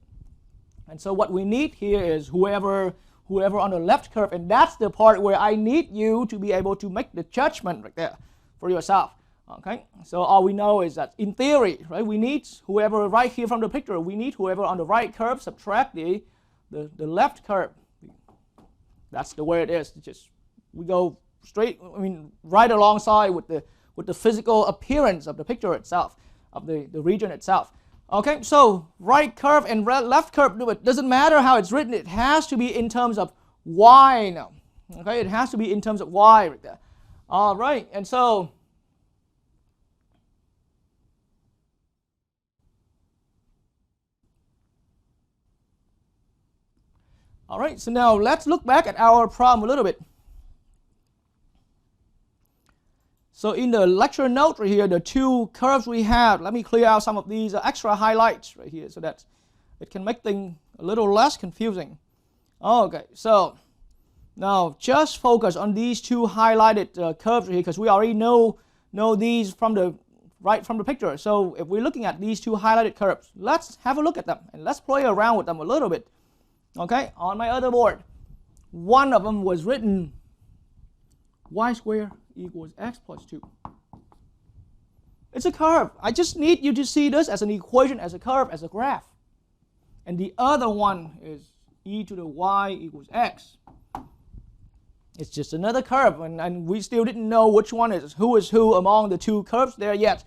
and so what we need here is whoever on the left curve, and that's the part where I need you to be able to make the judgment right there for yourself. Okay, so all we know is that in theory, right, we need whoever right here from the picture, we need whoever on the right curve subtract the left curve. That's the way it is. It's just we go straight, right alongside with the physical appearance of the picture itself, of the region itself. Okay, so right curve and left curve, it doesn't matter how it's written, it has to be in terms of y now. Okay, it has to be in terms of y right there. All right, and so all right, so now let's look back at our problem a little bit. So in the lecture note right here, the two curves we have, let me clear out some of these extra highlights right here so that it can make things a little less confusing. Okay, so now just focus on these two highlighted curves right here, because we already know these from the picture. So if we're looking at these two highlighted curves, let's have a look at them and let's play around with them a little bit. Okay, on my other board, one of them was written y squared equals x plus 2. It's a curve. I just need you to see this as an equation, as a curve, as a graph. And the other one is e to the y equals x. It's just another curve, and we still didn't know which one is who among the two curves there yet.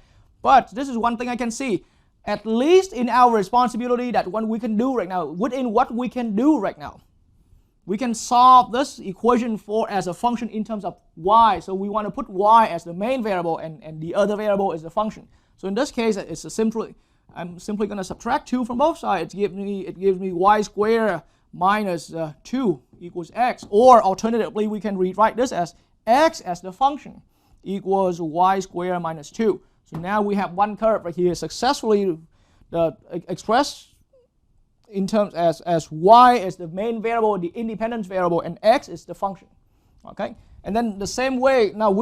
But this is one thing I can see, at least in our responsibility, that what we can do right now, within what we can do right now, we can solve this equation for as a function in terms of y. So we want to put y as the main variable, and the other variable is the function. So in this case, I'm simply going to subtract 2 from both sides. It gives me y squared minus 2 equals x. Or alternatively, we can rewrite this as x as the function equals y squared minus 2. So now we have one curve right here successfully expressed in terms as y is the main variable, the independence variable, and x is the function. Okay, and then the same way, now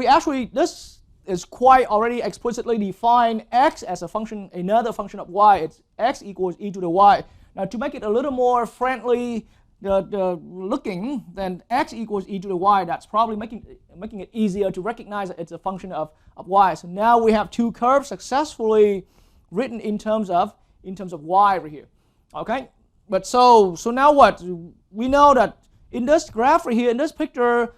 this is quite already explicitly defined x as a function, another function of y. It's x equals e to the y. Now to make it a little more friendly looking, then x equals e to the y, that's probably making it easier to recognize that it's a function of y. So now we have two curves successfully written in terms of y right here. Okay, but so now what? We know that in this graph right here, in this picture,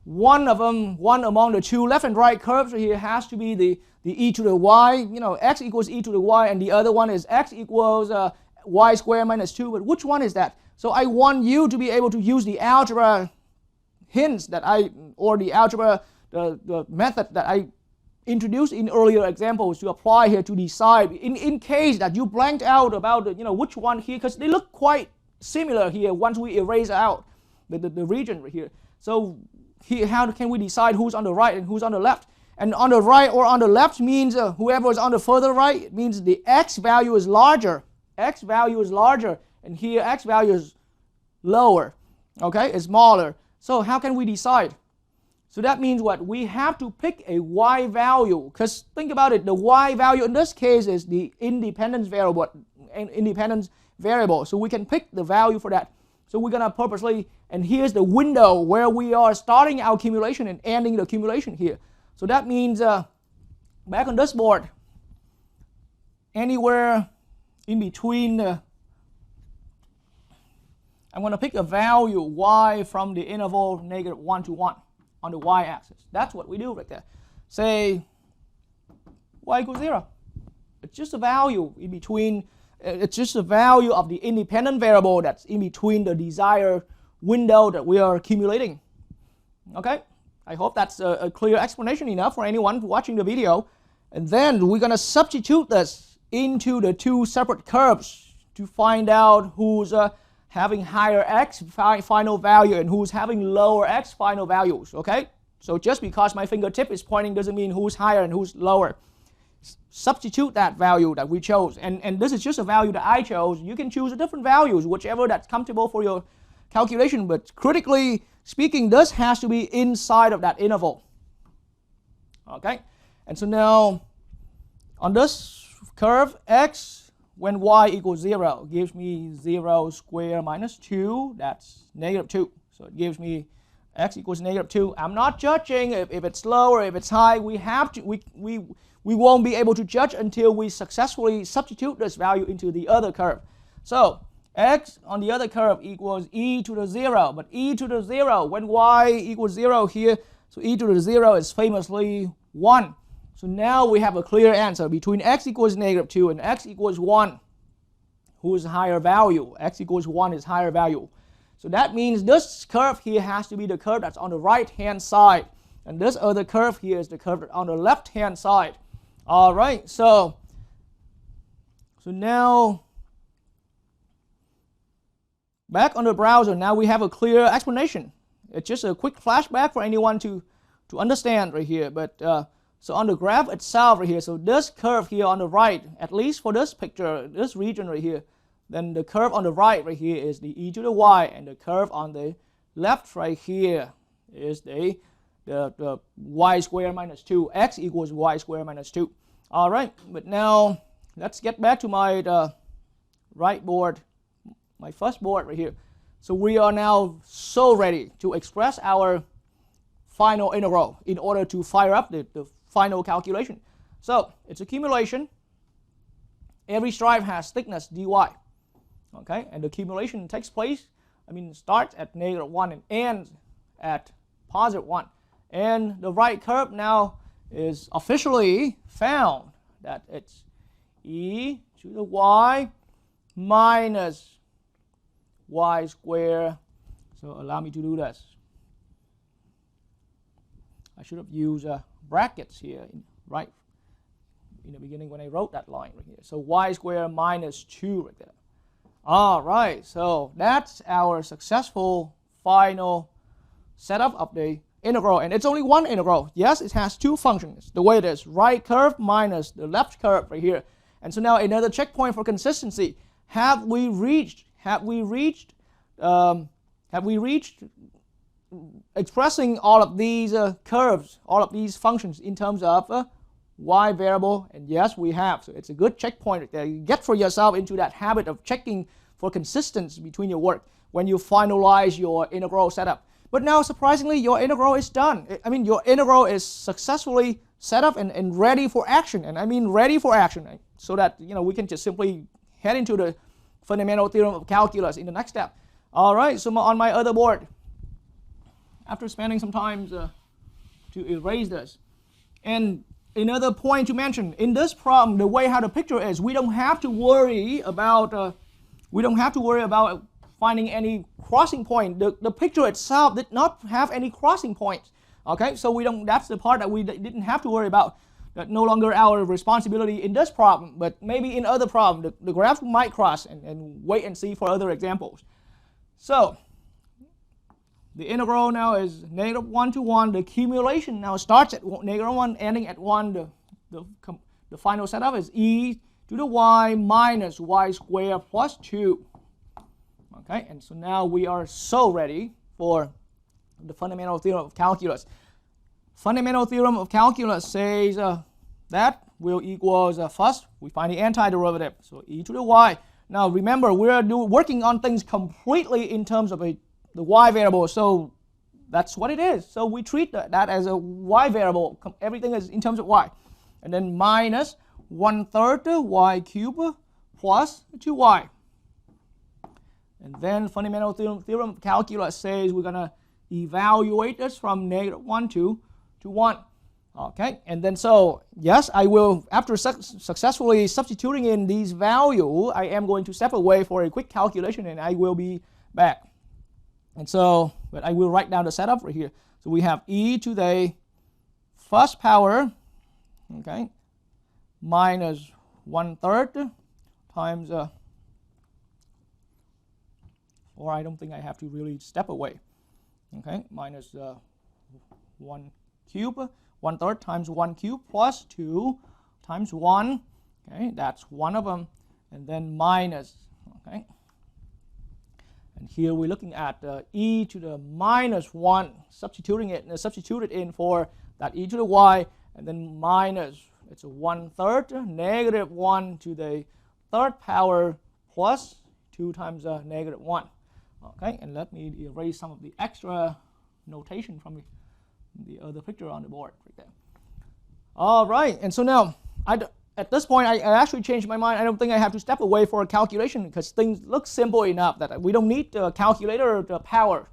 one among the two left and right curves right here has to be the e to the y, x equals e to the y, and the other one is x equals y squared minus 2. But which one is that? So I want you to be able to use the algebra hints or the algebra, the method that I introduced in earlier examples to apply here to decide in case that you blanked out about which one here, because they look quite similar here once we erase out the region right here. So here, how can we decide who's on the right and who's on the left? And on the right or on the left means whoever is on the further right, it means the x value is larger. X value is larger, and here x value is lower. Okay, it's smaller. So how can we decide? So that means what? We have to pick a y value, because think about it, the y value in this case is the independence variable. So we can pick the value for that. So we're going to purposely, and here's the window where we are starting our accumulation and ending the accumulation here. So that means back on this board, anywhere in between, I'm going to pick a value y from the interval -1 to 1 on the y-axis. That's what we do right there. Say y equals 0. It's just a value in between. It's just a value of the independent variable that's in between the desired window that we are accumulating. Okay, I hope that's a clear explanation enough for anyone watching the video. And then we're going to substitute this into the two separate curves to find out who's having higher x final value and who's having lower x final values. Okay, so just because my fingertip is pointing doesn't mean who's higher and who's lower. Substitute that value that we chose, and this is just a value that I chose. You can choose different values, whichever that's comfortable for your calculation, but critically speaking, this has to be inside of that interval. Okay, and so now on this curve, x when y equals 0 gives me 0 squared minus 2, that's -2. So it gives me x equals -2. I'm not judging if it's low or if it's high. We won't be able to judge until we successfully substitute this value into the other curve. So x on the other curve equals e to the 0, but e to the 0 when y equals 0 here, so e to the 0 is famously 1. So now we have a clear answer between x equals -2 and x equals 1. Who is higher value? X equals 1 is higher value. So that means this curve here has to be the curve that's on the right hand side, and this other curve here is the curve on the left hand side. All right, so now back on the browser, now we have a clear explanation. It's just a quick flashback for anyone to understand right here. But so on the graph itself right here, so this curve here on the right, at least for this picture, this region right here, then the curve on the right here is the e to the y, and the curve on the left right here is the y squared minus 2, x equals y squared minus 2. All right, but now let's get back to my right board, my first board right here. So we are now so ready to express our final integral in order to fire up the final calculation. So it's accumulation. Every stripe has thickness dy. Okay, and the accumulation takes place, starts at -1 and ends at +1. And the right curve now is officially found. that it's e to the y minus y squared. So allow me to do this. I should have used brackets here, right in the beginning when I wrote that line right here. So y squared minus 2 right there. All right, so that's our successful final setup of the integral, and it's only one integral. Yes, it has two functions, the way it is, right curve minus the left curve right here. And so now another checkpoint for consistency. Have we reached expressing all of these curves, all of these functions in terms of y variable? And yes, we have. So it's a good checkpoint right there. You get for yourself into that habit of checking for consistency between your work when you finalize your integral setup. But now, surprisingly, your integral is done. I mean, your integral is successfully set up and ready for action. And I mean ready for action, so that we can just simply head into the fundamental theorem of calculus in the next step. All right, so on my other board, after spending some time to erase this, and another point to mention in this problem, the way how the picture is, we don't have to worry about finding any crossing point. The picture itself did not have any crossing points. Okay, so we don't. That's the part that we didn't have to worry about. That no longer our responsibility in this problem, but maybe in other problems the graph might cross, and wait and see for other examples. So the integral now is -1 to 1. The accumulation now starts at -1, ending at 1. The final setup is e to the y minus y squared plus 2. Okay, and so now we are so ready for the fundamental theorem of calculus. Fundamental theorem of calculus says that will equals, first we find the antiderivative, so e to the y. Now remember, we're working on things completely in terms of the y variable, so that's what it is. So we treat that as a y variable. Everything is in terms of y. And then minus 1/3 y cubed plus 2y. And then fundamental theorem of calculus says we're going to evaluate this from -1 to 1. Okay, and then so, yes, I will, after successfully substituting in these values, I am going to step away for a quick calculation, and I will be back. And so, but I will write down the setup right here. So we have e to the first power, okay, minus 1/3 times, or I don't think I have to really step away. Okay, minus 1 cube, 1/3 times 1 cube plus 2 times 1. Okay, that's one of them. And then minus, okay. And here we're looking at e to the minus 1, substituting it in for that e to the y, and then minus, it's a 1/3, -1 to the third power plus 2 times -1. Okay, and let me erase some of the extra notation from the other picture on the board right there. All right, and so now, at this point, I actually changed my mind. I don't think I have to step away for a calculation because things look simple enough that we don't need the calculator or the power.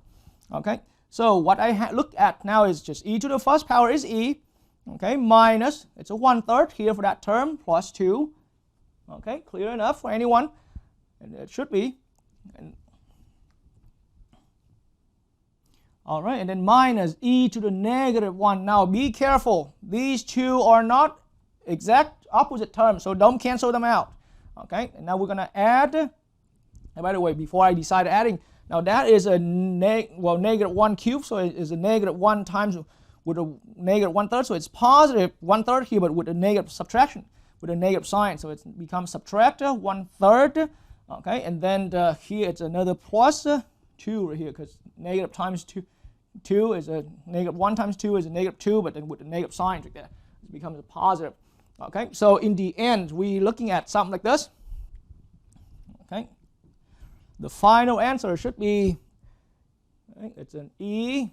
Okay, so what I look at now is just e to the first power is e, okay, minus, it's a 1/3 here for that term, plus 2. Okay, clear enough for anyone? And it should be. And all right, and then minus e to the -1. Now be careful. These two are not exact opposite terms, so don't cancel them out. Okay, and now we're going to add. And by the way, before I decide adding, now that is a -1 cubed, so it is a -1 times with a -1/3, so it's positive 1/3 here, but with a negative subtraction, with a negative sign, so it becomes subtract 1/3. Okay, and then here it's another plus 2 right here, because negative times 2 is a -1 times 2 is a -2, but then with the negative sign right there, it becomes a positive. Okay, so in the end, we're looking at something like this. Okay, the final answer should be, okay, it's an e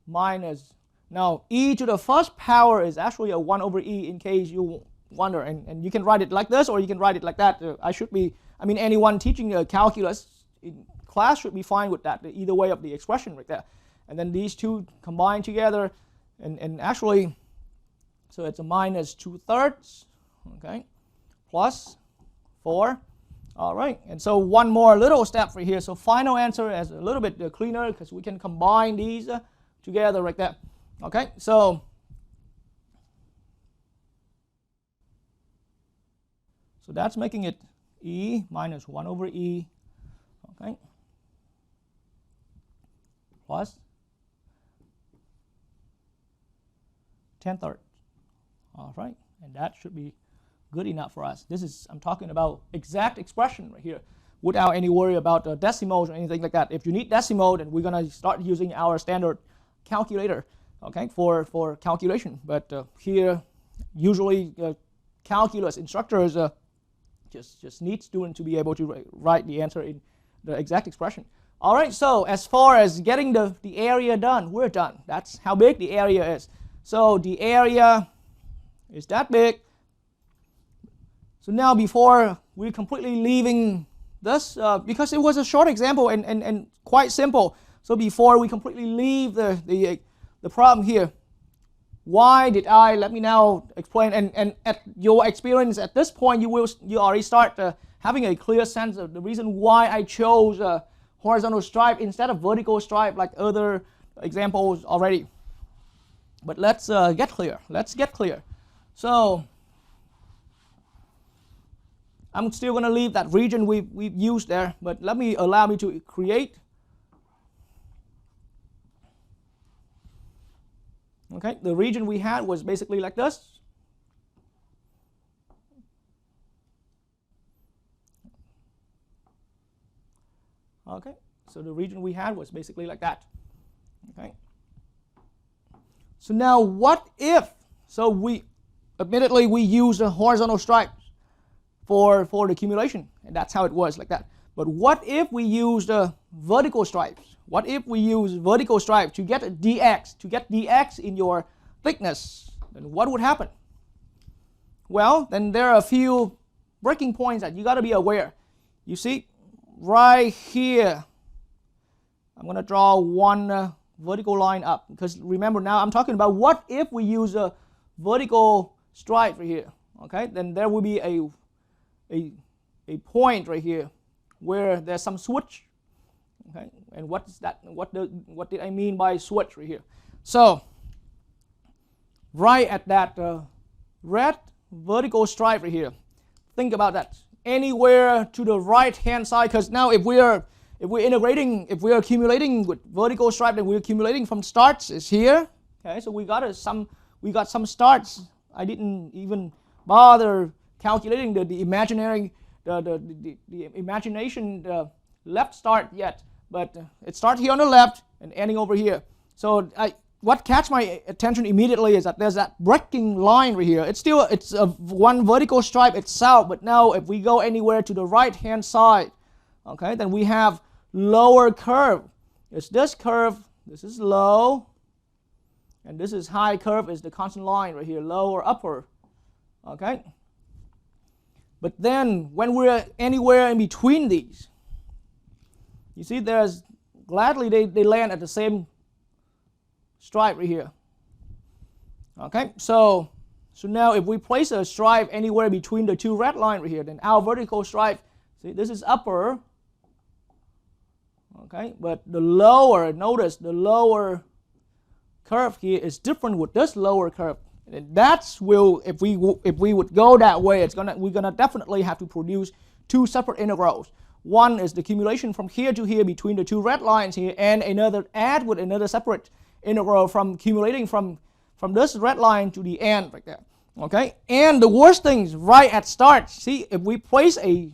minus, now e to the first power is actually a 1/e in case you wonder, and you can write it like this or you can write it like that. Anyone teaching calculus in class should be fine with that, either way of the expression right there. And then these two combine together, and actually So it's a minus 2/3, okay, plus 4. All right, and so one more little step right here. So final answer is a little bit cleaner because we can combine these together like that. Okay, so that's making it e minus 1 over e, okay, plus 10/3. All right, and that should be good enough for us. This is, I'm talking about exact expression right here without any worry about decimals or anything like that. If you need decimal, then we're going to start using our standard calculator, okay, for calculation. But here, usually calculus instructors just need students to be able to write the answer in the exact expression. All right, so as far as getting the area done, we're done. That's how big the area is. So the area is that big. So now before we're completely leaving this, because it was a short example and quite simple, so before we completely leave the problem here, why did I, let me now explain, and at your experience at this point, you already start having a clear sense of the reason why I chose horizontal stripe instead of vertical stripe like other examples already. But let's get clear. Let's get clear. So I'm still going to leave that region we've used there, but allow me to create. Okay, the region we had was basically like this. Okay, so the region we had was basically like that. Okay. So now what if, so admittedly we use a horizontal stripe for the accumulation, and that's how it was like that. But what if we use the vertical stripes? What if we use vertical stripe to get dx in your thickness? Then what would happen? Well, then there are a few breaking points that you got to be aware. You see, right here, I'm going to draw one vertical line up, because remember now I'm talking about what if we use a vertical stripe right here. Okay, then there will be a point right here where there's some switch. Okay, and what is that? What did I mean by switch right here? So right at that red vertical stripe right here, think about that. Anywhere to the right hand side, because now if we're accumulating with vertical stripe, then we're accumulating from starts is here. Okay, so we got some starts. I didn't even bother calculating the imagination left start yet, but it starts here on the left and ending over here. So what catch my attention immediately is that there's that breaking line right here. It's a one vertical stripe itself, but now if we go anywhere to the right hand side, okay, then we have lower curve. It's this curve, this is low, and this is high curve, is the constant line right here, low or upper. Okay. But then when we're anywhere in between these, you see there's gladly they land at the same stripe right here. Okay, so now if we place a stripe anywhere between the two red lines right here, then our vertical stripe, see, this is upper. Okay, but the lower, notice the lower curve here is different with this lower curve. And that's if we would go that way, we're gonna definitely have to produce two separate integrals. One is the accumulation from here to here between the two red lines here, and add with another separate integral from accumulating from this red line to the end right there. Okay, and the worst things right at start. See, if we place a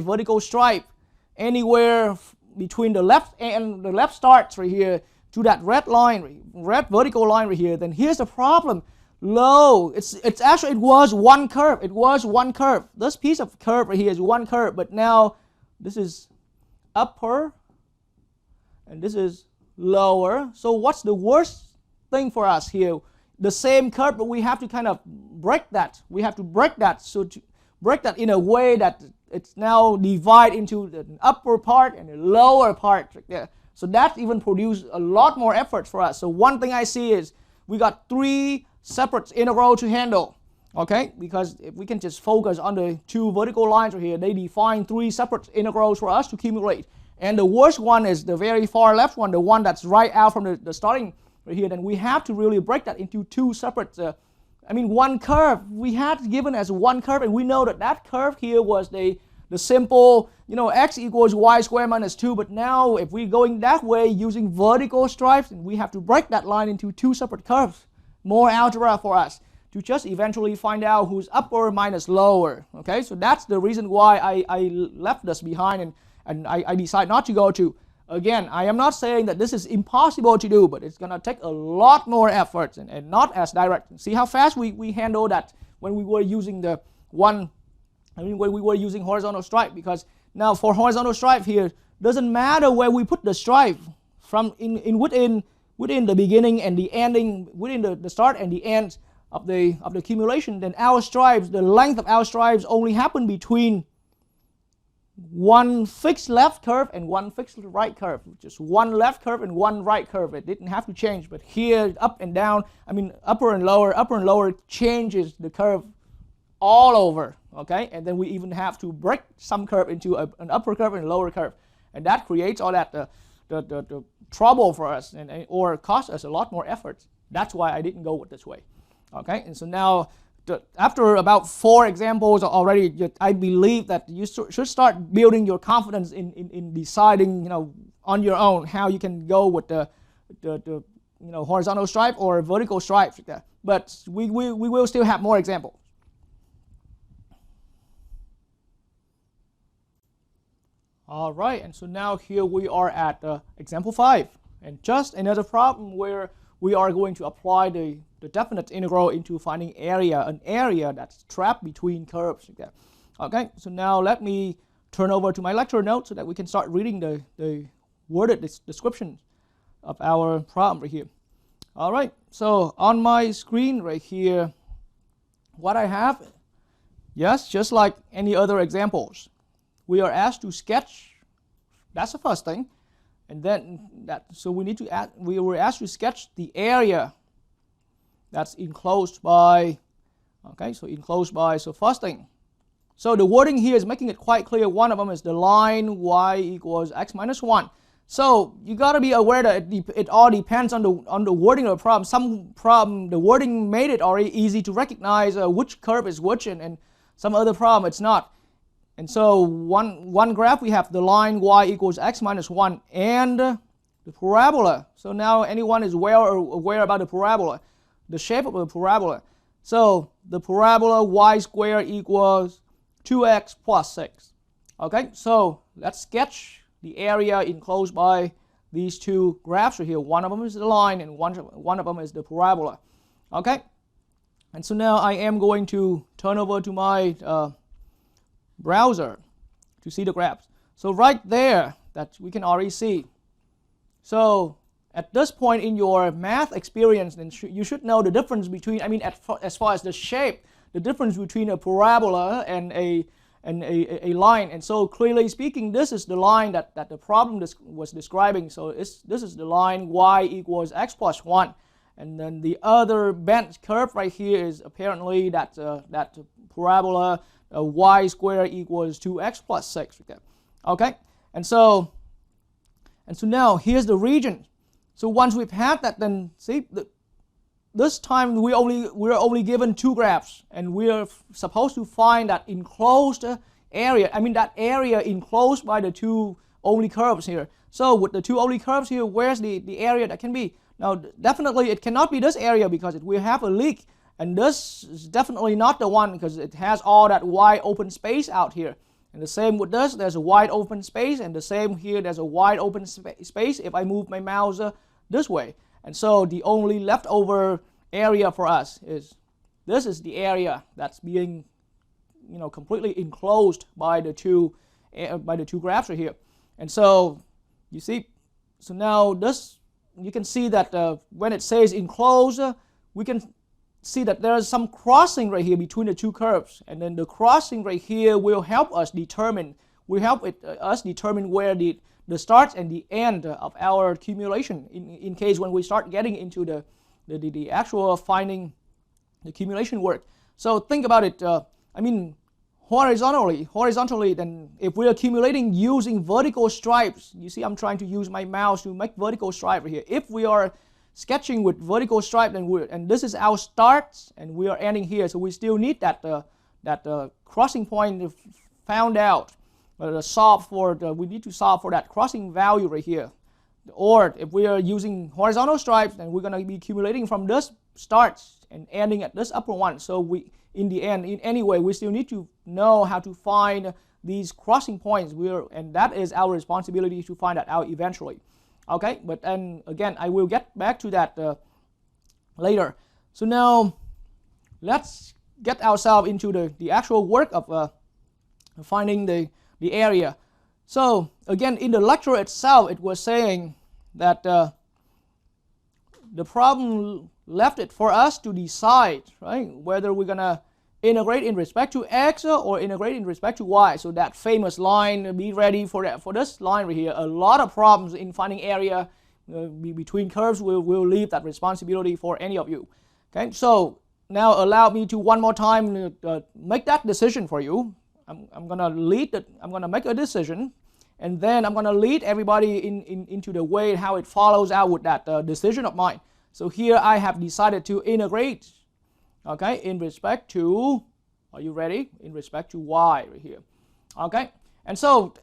vertical stripe anywhere between the left and the left starts right here to that red vertical line right here, then here's the problem. Low, it was one curve. It was one curve. This piece of curve right here is one curve, but now this is upper and this is lower. So what's the worst thing for us here? The same curve, but we have to kind of break that. We have to break that. So to break that in a way that it's now divided into the upper part and the lower part right there. So that even produces a lot more effort for us. So one thing I see is we got three separate integral to handle. Okay, because if we can just focus on the two vertical lines right here, they define 3 separate integrals for us to accumulate. And the worst one is the very far left one, the one that's right out from the starting right here. Then we have to really break that into 2 separate, one curve. We had given as one curve, and we know that that curve here was the simple, x equals y squared minus 2. But now if we're going that way using vertical stripes, and we have to break that line into 2 separate curves. More algebra for us to just eventually find out who's upper minus lower. Okay, so that's the reason why I left this behind and I decided not to go to. Again, I am not saying that this is impossible to do, but it's going to take a lot more effort and not as direct. See how fast we handle that when we were using when we were using horizontal stripe, because now for horizontal stripe here, doesn't matter where we put the stripe from within the beginning and the ending, within the start and the end of the accumulation, then our stripes, the length of our stripes only happen between one fixed left curve and one fixed right curve. Just one left curve and one right curve. It didn't have to change. But here, up and down, upper and lower changes the curve all over. Okay, and then we even have to break some curve into an upper curve and a lower curve, and that creates all that the trouble for us or costs us a lot more effort. That's why I didn't go with this way. Okay, and so now after about 4 examples already, I believe that you should start building your confidence in deciding, on your own how you can go with the horizontal stripe or vertical stripes. But we will still have more examples. All right, and so now here we are at example 5, and just another problem where we are going to apply the definite integral into finding an area that's trapped between curves. Okay, so now let me turn over to my lecture notes so that we can start reading the worded description of our problem right here. All right, so on my screen right here, what I have, yes, just like any other examples, we are asked to sketch. That's the first thing, and then we were asked to sketch the area that's enclosed by. Okay, so enclosed by. So first thing, so the wording here is making it quite clear. One of them is the line y equals x minus 1. So you got to be aware that it all depends on the wording of the problem. Some problem the wording made it already easy to recognize which curve is which, and some other problem it's not. And so one graph we have the line y equals x minus 1 and the parabola. So now anyone is aware about the parabola, the shape of the parabola. So the parabola y squared equals 2x plus 6. Okay, so let's sketch the area enclosed by these 2 graphs right here. One of them is the line and one of them is the parabola. Okay, and so now I am going to turn over to my browser to see the graphs. So right there, that we can already see. So at this point in your math experience, then you should know the difference between, as far as the shape, the difference between a parabola and a line. And so clearly speaking, this is the line that the problem was describing. So this is the line y equals x plus 1. And then the other bent curve right here is apparently that parabola y squared equals 2x plus 6. Okay, and so now here's the region. So once we've had that, then see this time we're only given 2 graphs, and we're supposed to find that enclosed area. That area enclosed by the 2 only curves here. So with the 2 only curves here, where's the area that can be? Now definitely it cannot be this area because we have a leak. And this is definitely not the one because it has all that wide open space out here. And the same with this, there's a wide open space, and the same here, there's a wide open space if I move my mouse this way. And so the only leftover area for us is, this is the area that's being, completely enclosed by the two graphs right here. And so you see, so now this, you can see that when it says enclosed, we can see that there is some crossing right here between the 2 curves, and then the crossing right here will help us determine where the start and the end of our accumulation in case when we start getting into the actual finding the accumulation work. So think about it. I mean, horizontally, then if we're accumulating using vertical stripes, you see I'm trying to use my mouse to make vertical stripe right here. If we are sketching with vertical stripe, then and this is our start, and we are ending here, so we still need that crossing point found out. We need to solve for that crossing value right here. Or if we are using horizontal stripes, then we're going to be accumulating from this start and ending at this upper one. So we, in the end, in any way, we still need to know how to find these crossing points. And that is our responsibility to find that out eventually. Okay, but then again, I will get back to that later. So now, let's get ourselves into the actual work of finding the area. So again, in the lecture itself, it was saying that the problem left it for us to decide, right, whether we're gonna integrate in respect to x or integrate in respect to y. So that famous line, be ready for that. For this line right here, a lot of problems in finding area between curves. We'll leave that responsibility for any of you. Okay, so now allow me to one more time make that decision for you. I'm gonna lead it. I'm gonna make a decision, and then I'm gonna lead everybody into the way how it follows out with that decision of mine. So here I have decided to integrate, okay, in respect to, are you ready? In respect to y right here, okay. And so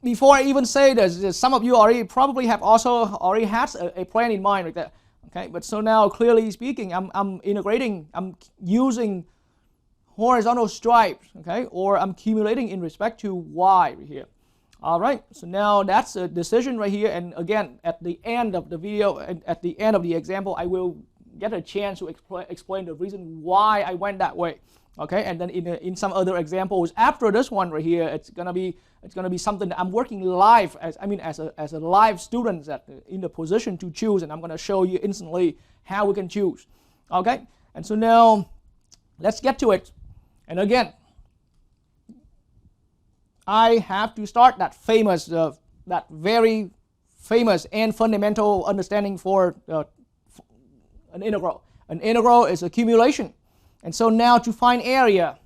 before I even say this, some of you probably have already had a plan in mind right there, okay. But so now clearly speaking, I'm integrating. I'm using horizontal stripes, okay, or I'm accumulating in respect to y right here. All right, so now that's a decision right here, and again, at the end of the video, and at the end of the example, I will get a chance to explain the reason why I went that way, okay, and then in some other examples after this one right here, it's gonna be something that I'm working live as a live student that in the position to choose, and I'm gonna show you instantly how we can choose, okay, and so now let's get to it. And again, I have to start that very famous and fundamental understanding for an integral. An integral is accumulation. And so now to find area,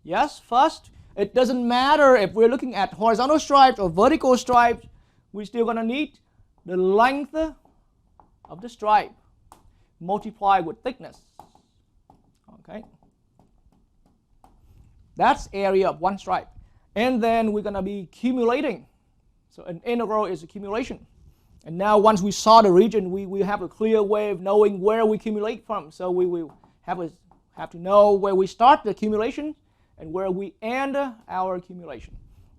yes, first, it doesn't matter if we're looking at horizontal stripes or vertical stripes, we're still going to need the length of the stripe multiplied with thickness. Okay. That's area of one stripe. And then we're going to be accumulating. So an integral is accumulation. And now once we saw the region, we have a clear way of knowing where we accumulate from. So we will have to know where we start the accumulation and where we end our accumulation.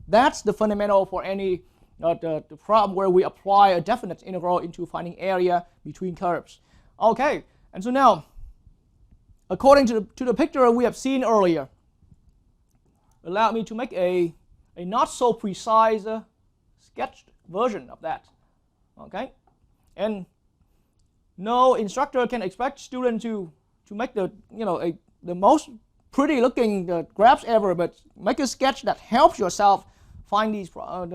That's the fundamental for any the problem where we apply a definite integral into finding area between curves. Okay, and so now, according to the picture we have seen earlier, allow me to make a not so precise sketched version of that. Okay, and no instructor can expect students to make the most pretty looking graphs ever, but make a sketch that helps yourself find these problems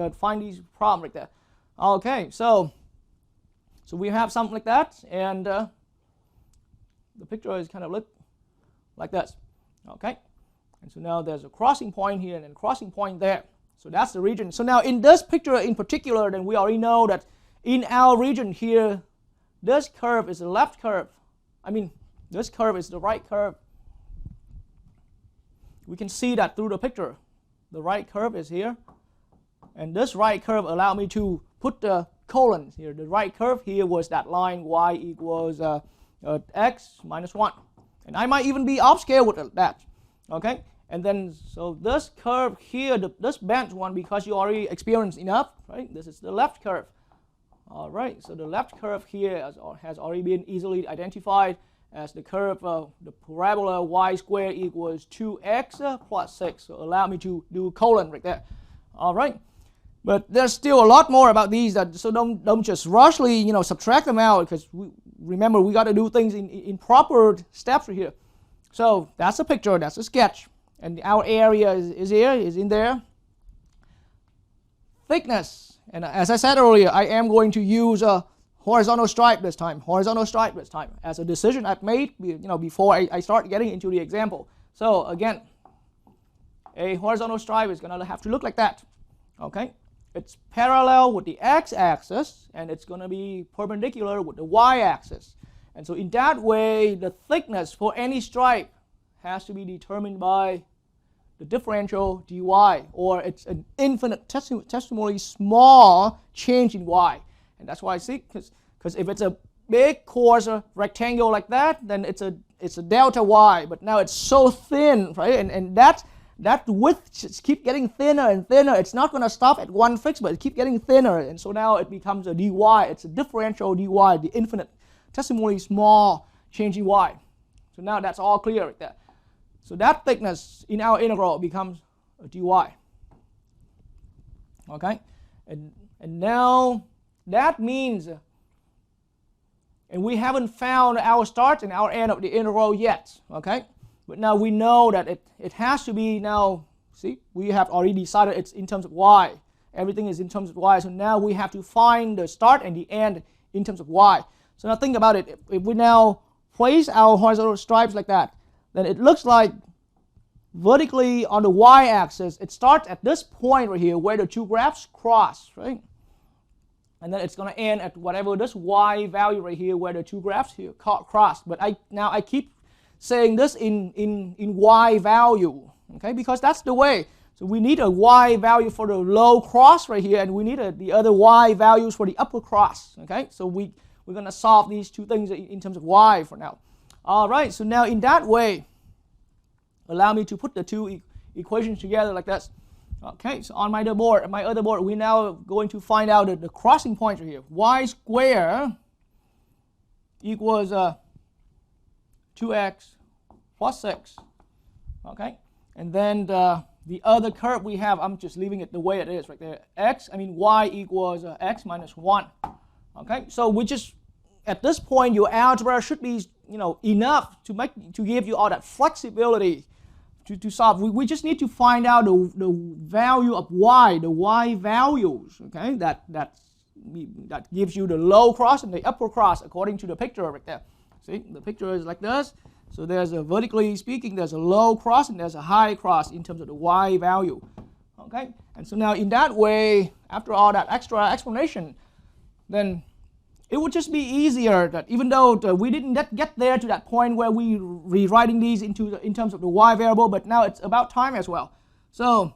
right there. Okay, so we have something like that, and the picture is kind of look like this. Okay. And so now there's a crossing point here and a crossing point there. So that's the region. So now in this picture in particular, then we already know that in our region here, this curve is the left curve. I mean, this curve is the right curve. We can see that through the picture. The right curve is here. And this right curve allowed me to put the colon here. The right curve here was that line y equals x minus 1. And I might even be upscale with that. Okay? And then, so this curve here, this bent one, because you already experienced enough, right? This is the left curve. All right, so the left curve here has already been easily identified as the curve, the parabola y squared equals 2x plus 6. So allow me to do colon right there. All right, but there's still a lot more about these, so don't just rushly, subtract them out, because remember we got to do things in proper steps right here. So that's a picture, that's a sketch. And our area is here, is in there. Thickness, and as I said earlier, I am going to use a horizontal stripe this time, horizontal stripe this time, as a decision I've made, before I start getting into the example. So again, a horizontal stripe is going to have to look like that. Okay, it's parallel with the x-axis, and it's going to be perpendicular with the y-axis. And so in that way, the thickness for any stripe has to be determined by the differential dy, or it's an infinitesimally small change in y. And that's why I see, because if it's a big coarse rectangle like that, then it's a delta y. But now it's so thin, right? And that width just keep getting thinner and thinner. It's not going to stop at one fix, but it keeps getting thinner. And so now it becomes a dy. It's a differential dy, the infinitesimally small change in y. So now that's all clear right there. So that thickness in our integral becomes a dy. Okay? And now that means, and we haven't found our start and our end of the integral yet. Okay? But now we know that it has to be now, see, we have already decided it's in terms of y. Everything is in terms of y. So now we have to find the start and the end in terms of y. So now think about it. If we now place our horizontal stripes like that, then it looks like vertically on the y-axis, it starts at this point right here where the two graphs cross, right? And then it's going to end at whatever this y value right here where the two graphs here cross. But I keep saying this in y value, okay? Because that's the way. So we need a y value for the low cross right here, and we need the other y values for the upper cross, okay? So we're going to solve these two things in terms of y for now. All right, so now in that way, allow me to put the two equations together like this. Okay, so on my other board, we're now going to find out the crossing points right here. Y squared equals 2x plus 6. Okay, and then the other curve we have, I'm just leaving it the way it is right there. Y equals x minus 1. Okay, so we just, at this point, your algebra should be enough to give you all that flexibility to solve. We just need to find out the value of y, the y values, okay? That gives you the low cross and the upper cross according to the picture right there. See, the picture is like this. So there's a, vertically speaking, there's a low cross and there's a high cross in terms of the y value, okay? And so now in that way, after all that extra explanation, then it would just be easier that even though we didn't get there to that point where we rewriting these in terms of the y variable, but now it's about time as well. So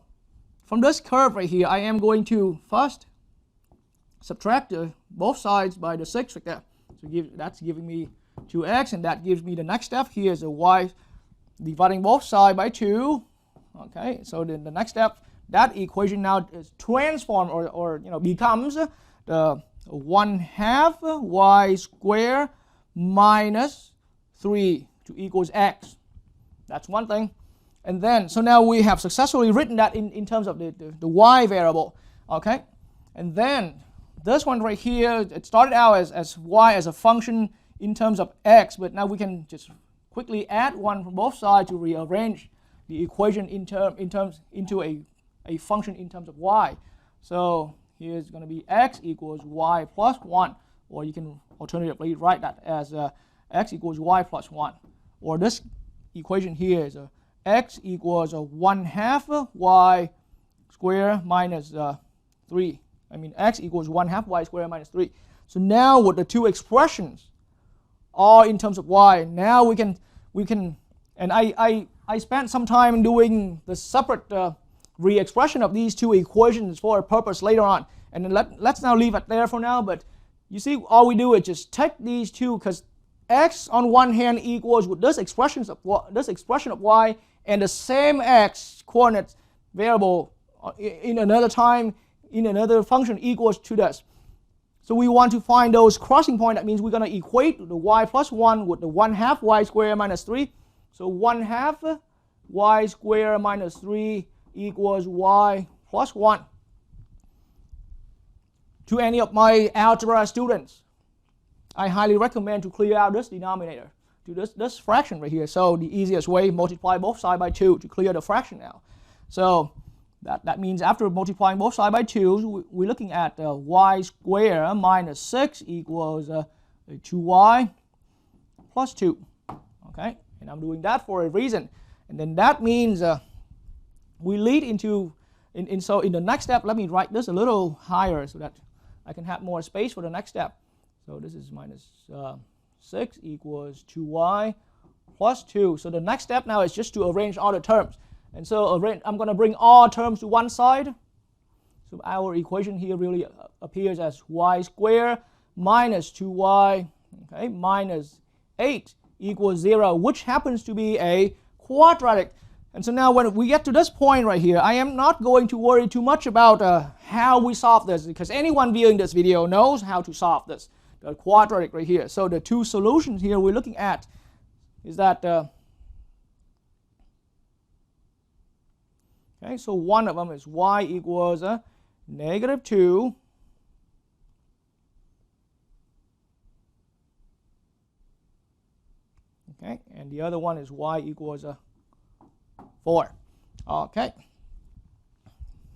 from this curve right here, I am going to first subtract both sides by the 6 right there. So that's giving me 2x, and that gives me the next step. Here is a y dividing both sides by 2. Okay, so then the next step, that equation now is transformed or becomes the 1/2 y squared minus 3 to equals x. That's one thing. And then, so now we have successfully written that in terms of the y variable. Okay? And then, this one right here, it started out as y as a function in terms of x, but now we can just quickly add 1 from both sides to rearrange the equation into a function in terms of y. So here's going to be x equals y plus 1, or you can alternatively write that as x equals y plus 1. Or this equation here is x equals 1/2 y squared minus 3. I mean x equals 1/2 y squared minus 3. So now with the two expressions all in terms of y, now we can and I spent some time doing the separate re-expression of these two equations for a purpose later on. And then let's now leave it there for now. But you see, all we do is just take these two, because x on one hand equals with this expression of y, and the same x coordinate variable in another time in another function equals to this. So we want to find those crossing points. That means we're going to equate the y plus 1 with the 1/2 y squared minus 3. So 1/2 y squared minus 3 equals y plus 1. To any of my algebra students, I highly recommend to clear out this denominator, to this fraction right here. So the easiest way, multiply both sides by 2 to clear the fraction now. So That means after multiplying both sides by 2, we're looking at y squared minus 6 equals 2y plus 2. Okay, and I'm doing that for a reason. And then that means we lead into, so in the next step, let me write this a little higher so that I can have more space for the next step. So this is minus 6 equals 2y plus 2. So the next step now is just to arrange all the terms. And so I'm going to bring all terms to one side. So our equation here really appears as y squared minus 2y, okay, minus 8 equals 0, which happens to be a quadratic. And so now when we get to this point right here, I am not going to worry too much about how we solve this, because anyone viewing this video knows how to solve this, the quadratic right here. So the two solutions here we're looking at is that, okay, so one of them is y equals negative 2 okay, and the other one is y equals 4. Okay,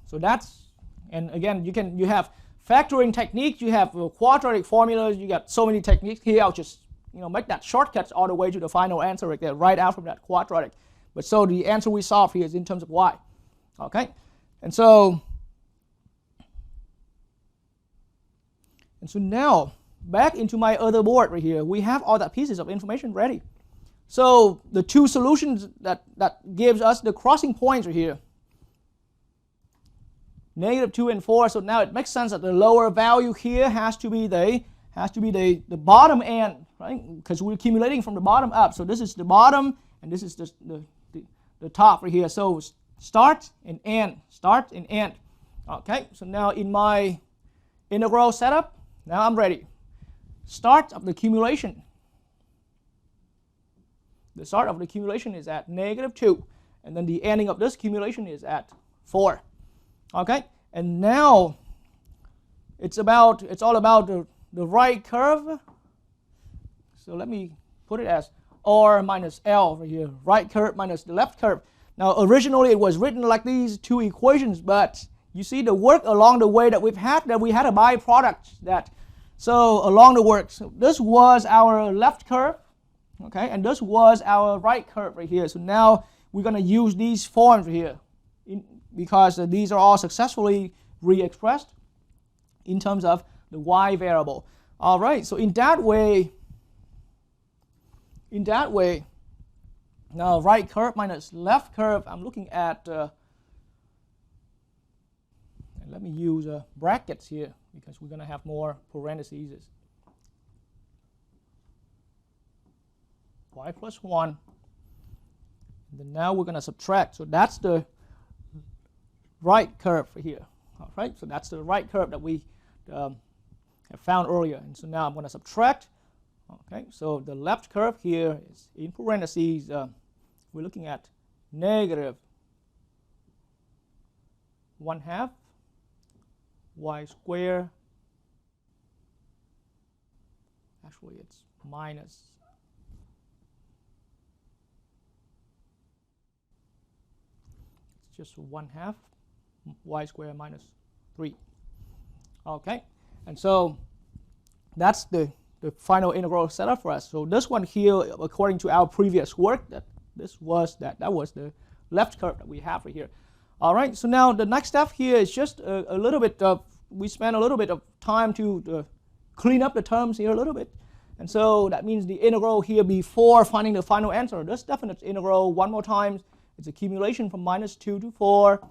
so that's, and again you have factoring techniques, you have quadratic formulas, you got so many techniques here. I'll just make that shortcuts all the way to the final answer right there, right out from that quadratic. But so the answer we solve here is in terms of y. Okay, and so now back into my other board right here, we have all the pieces of information ready. So the two solutions that gives us the crossing points right here, negative 2 and 4. So now it makes sense that the lower value here has to be the bottom end, right? Because we're accumulating from the bottom up. So this is the bottom, and this is the top right here. So start and end, start and end. Okay, so now in my integral setup, now I'm ready. Start of the accumulation. The start of the accumulation is at negative 2, and then the ending of this accumulation is at 4. Okay, and now it's all about the right curve. So let me put it as R minus L right here, right curve minus the left curve. Now originally it was written like these two equations, but you see the work along the way that we had a byproduct that, so along the work, so this was our left curve, okay, and this was our right curve right here. So now we're going to use these forms right here because these are all successfully re-expressed in terms of the y variable. All right, so in that way, now right curve minus left curve, I'm looking at, and let me use brackets here because we're going to have more parentheses. Y plus 1. And then now we're going to subtract. So that's the right curve here. All right, so that's the right curve that we have found earlier. And so now I'm going to subtract. Okay, so the left curve here is in parentheses. We're looking at negative 1/2 y squared. Actually, it's minus. It's just 1/2 y squared minus 3. Okay, and so that's the final integral setup for us. So this one here, according to our previous work, that was the left curve that we have right here. All right, so now the next step here is just a little bit of, we spent a little bit of time to clean up the terms here a little bit. And so that means the integral here before finding the final answer, this definite integral one more time, it's accumulation from minus 2 to 4.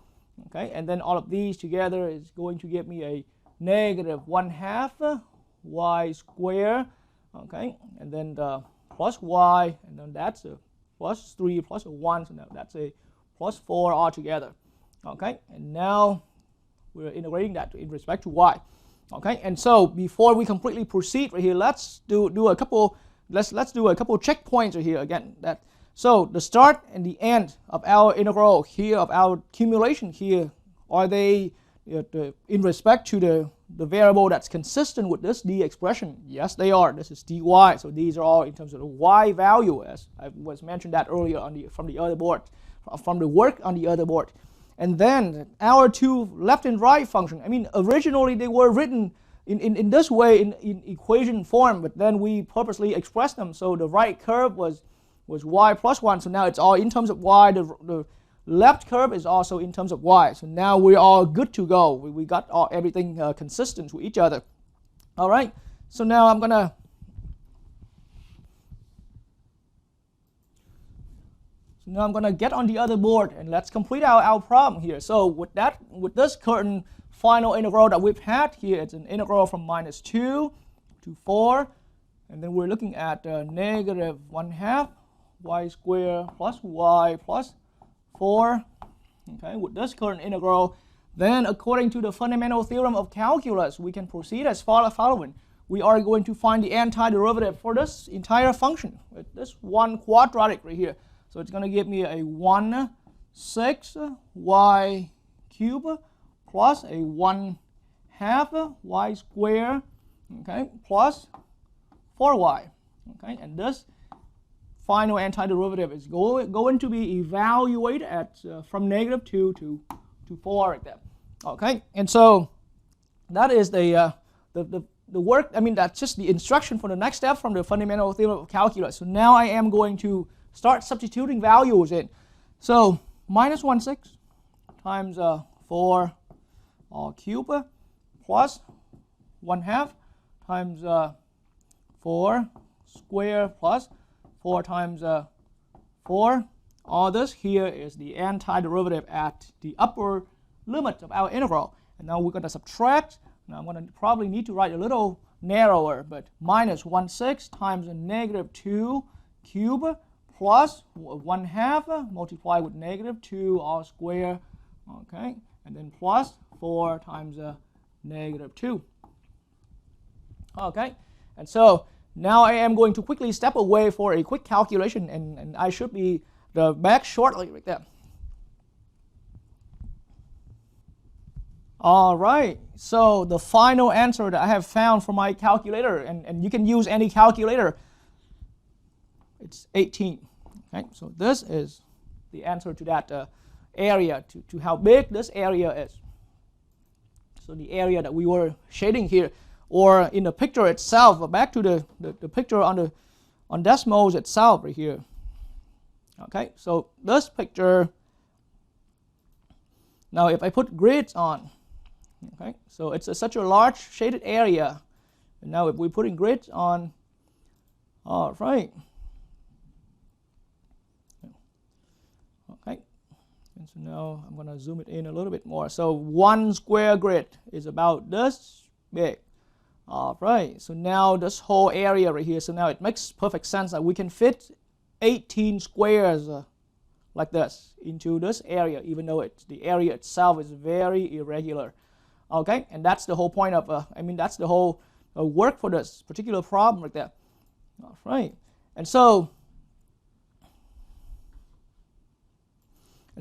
Okay, and then all of these together is going to give me a negative 1/2 y squared. Okay, and then the plus y, and then that's a plus 3 plus a 1, so now that's a plus 4 altogether. Okay, and now we're integrating that in respect to y. Okay, and so before we completely proceed right here, let's do a couple checkpoints right here again. So the start and the end of our integral here, of our accumulation here, are they in respect to the variable that's consistent with this d expression? Yes, they are. This is dy. So these are all in terms of the y value, as I was mentioned that earlier from the other board, from the work on the other board. And then our two left and right function, I mean, originally they were written in this way in equation form, but then we purposely expressed them. So the right curve was y plus 1. So now it's all in terms of y. The left curve is also in terms of y. So now we're all good to go. We got everything consistent with each other. All right. So now I'm going to get on the other board and let's complete our problem here. So with this current final integral that we've had here, it's an integral from -2 to 4, and then we're looking at negative 1/2 y squared plus y plus 4. Okay, with this current integral, then according to the fundamental theorem of calculus, we can proceed as following. We are going to find the antiderivative for this entire function, with this one quadratic right here. So it's going to give me a 1/6 y cubed plus a 1/2 y squared, okay, plus 4y. Okay, and this final antiderivative is going to be evaluated at from -2 to 4 like that. Okay, and so that is the work. I mean, that's just the instruction for the next step from the fundamental theorem of calculus. So now I am going to start substituting values in. So minus 1/6 times 4 all cubed plus 1/2 times 4 squared plus 4 times 4. All this here is the antiderivative at the upper limit of our integral. And now we're going to subtract. Now I'm going to probably need to write a little narrower, but minus 1/6 times a -2 cubed plus 1/2 multiplied with -2 all square, okay, and then plus 4 times -2. Okay, and so now I am going to quickly step away for a quick calculation, and I should be back shortly right there. All right, so the final answer that I have found for my calculator, and you can use any calculator, it's 18. Okay, so this is the answer to that area, to how big this area is. So the area that we were shading here, or in the picture itself, back to the picture on Desmos itself right here. Okay, so this picture, now if I put grids on, okay, so it's such a large shaded area, and now if we're putting grids on, all right. Okay, and so now I'm going to zoom it in a little bit more. So 1 square grid is about this big. All right, so now this whole area right here, so now it makes perfect sense that we can fit 18 squares like this into this area, even though the area itself is very irregular. Okay, and that's the whole point of, that's the whole work for this particular problem right there. All right, and so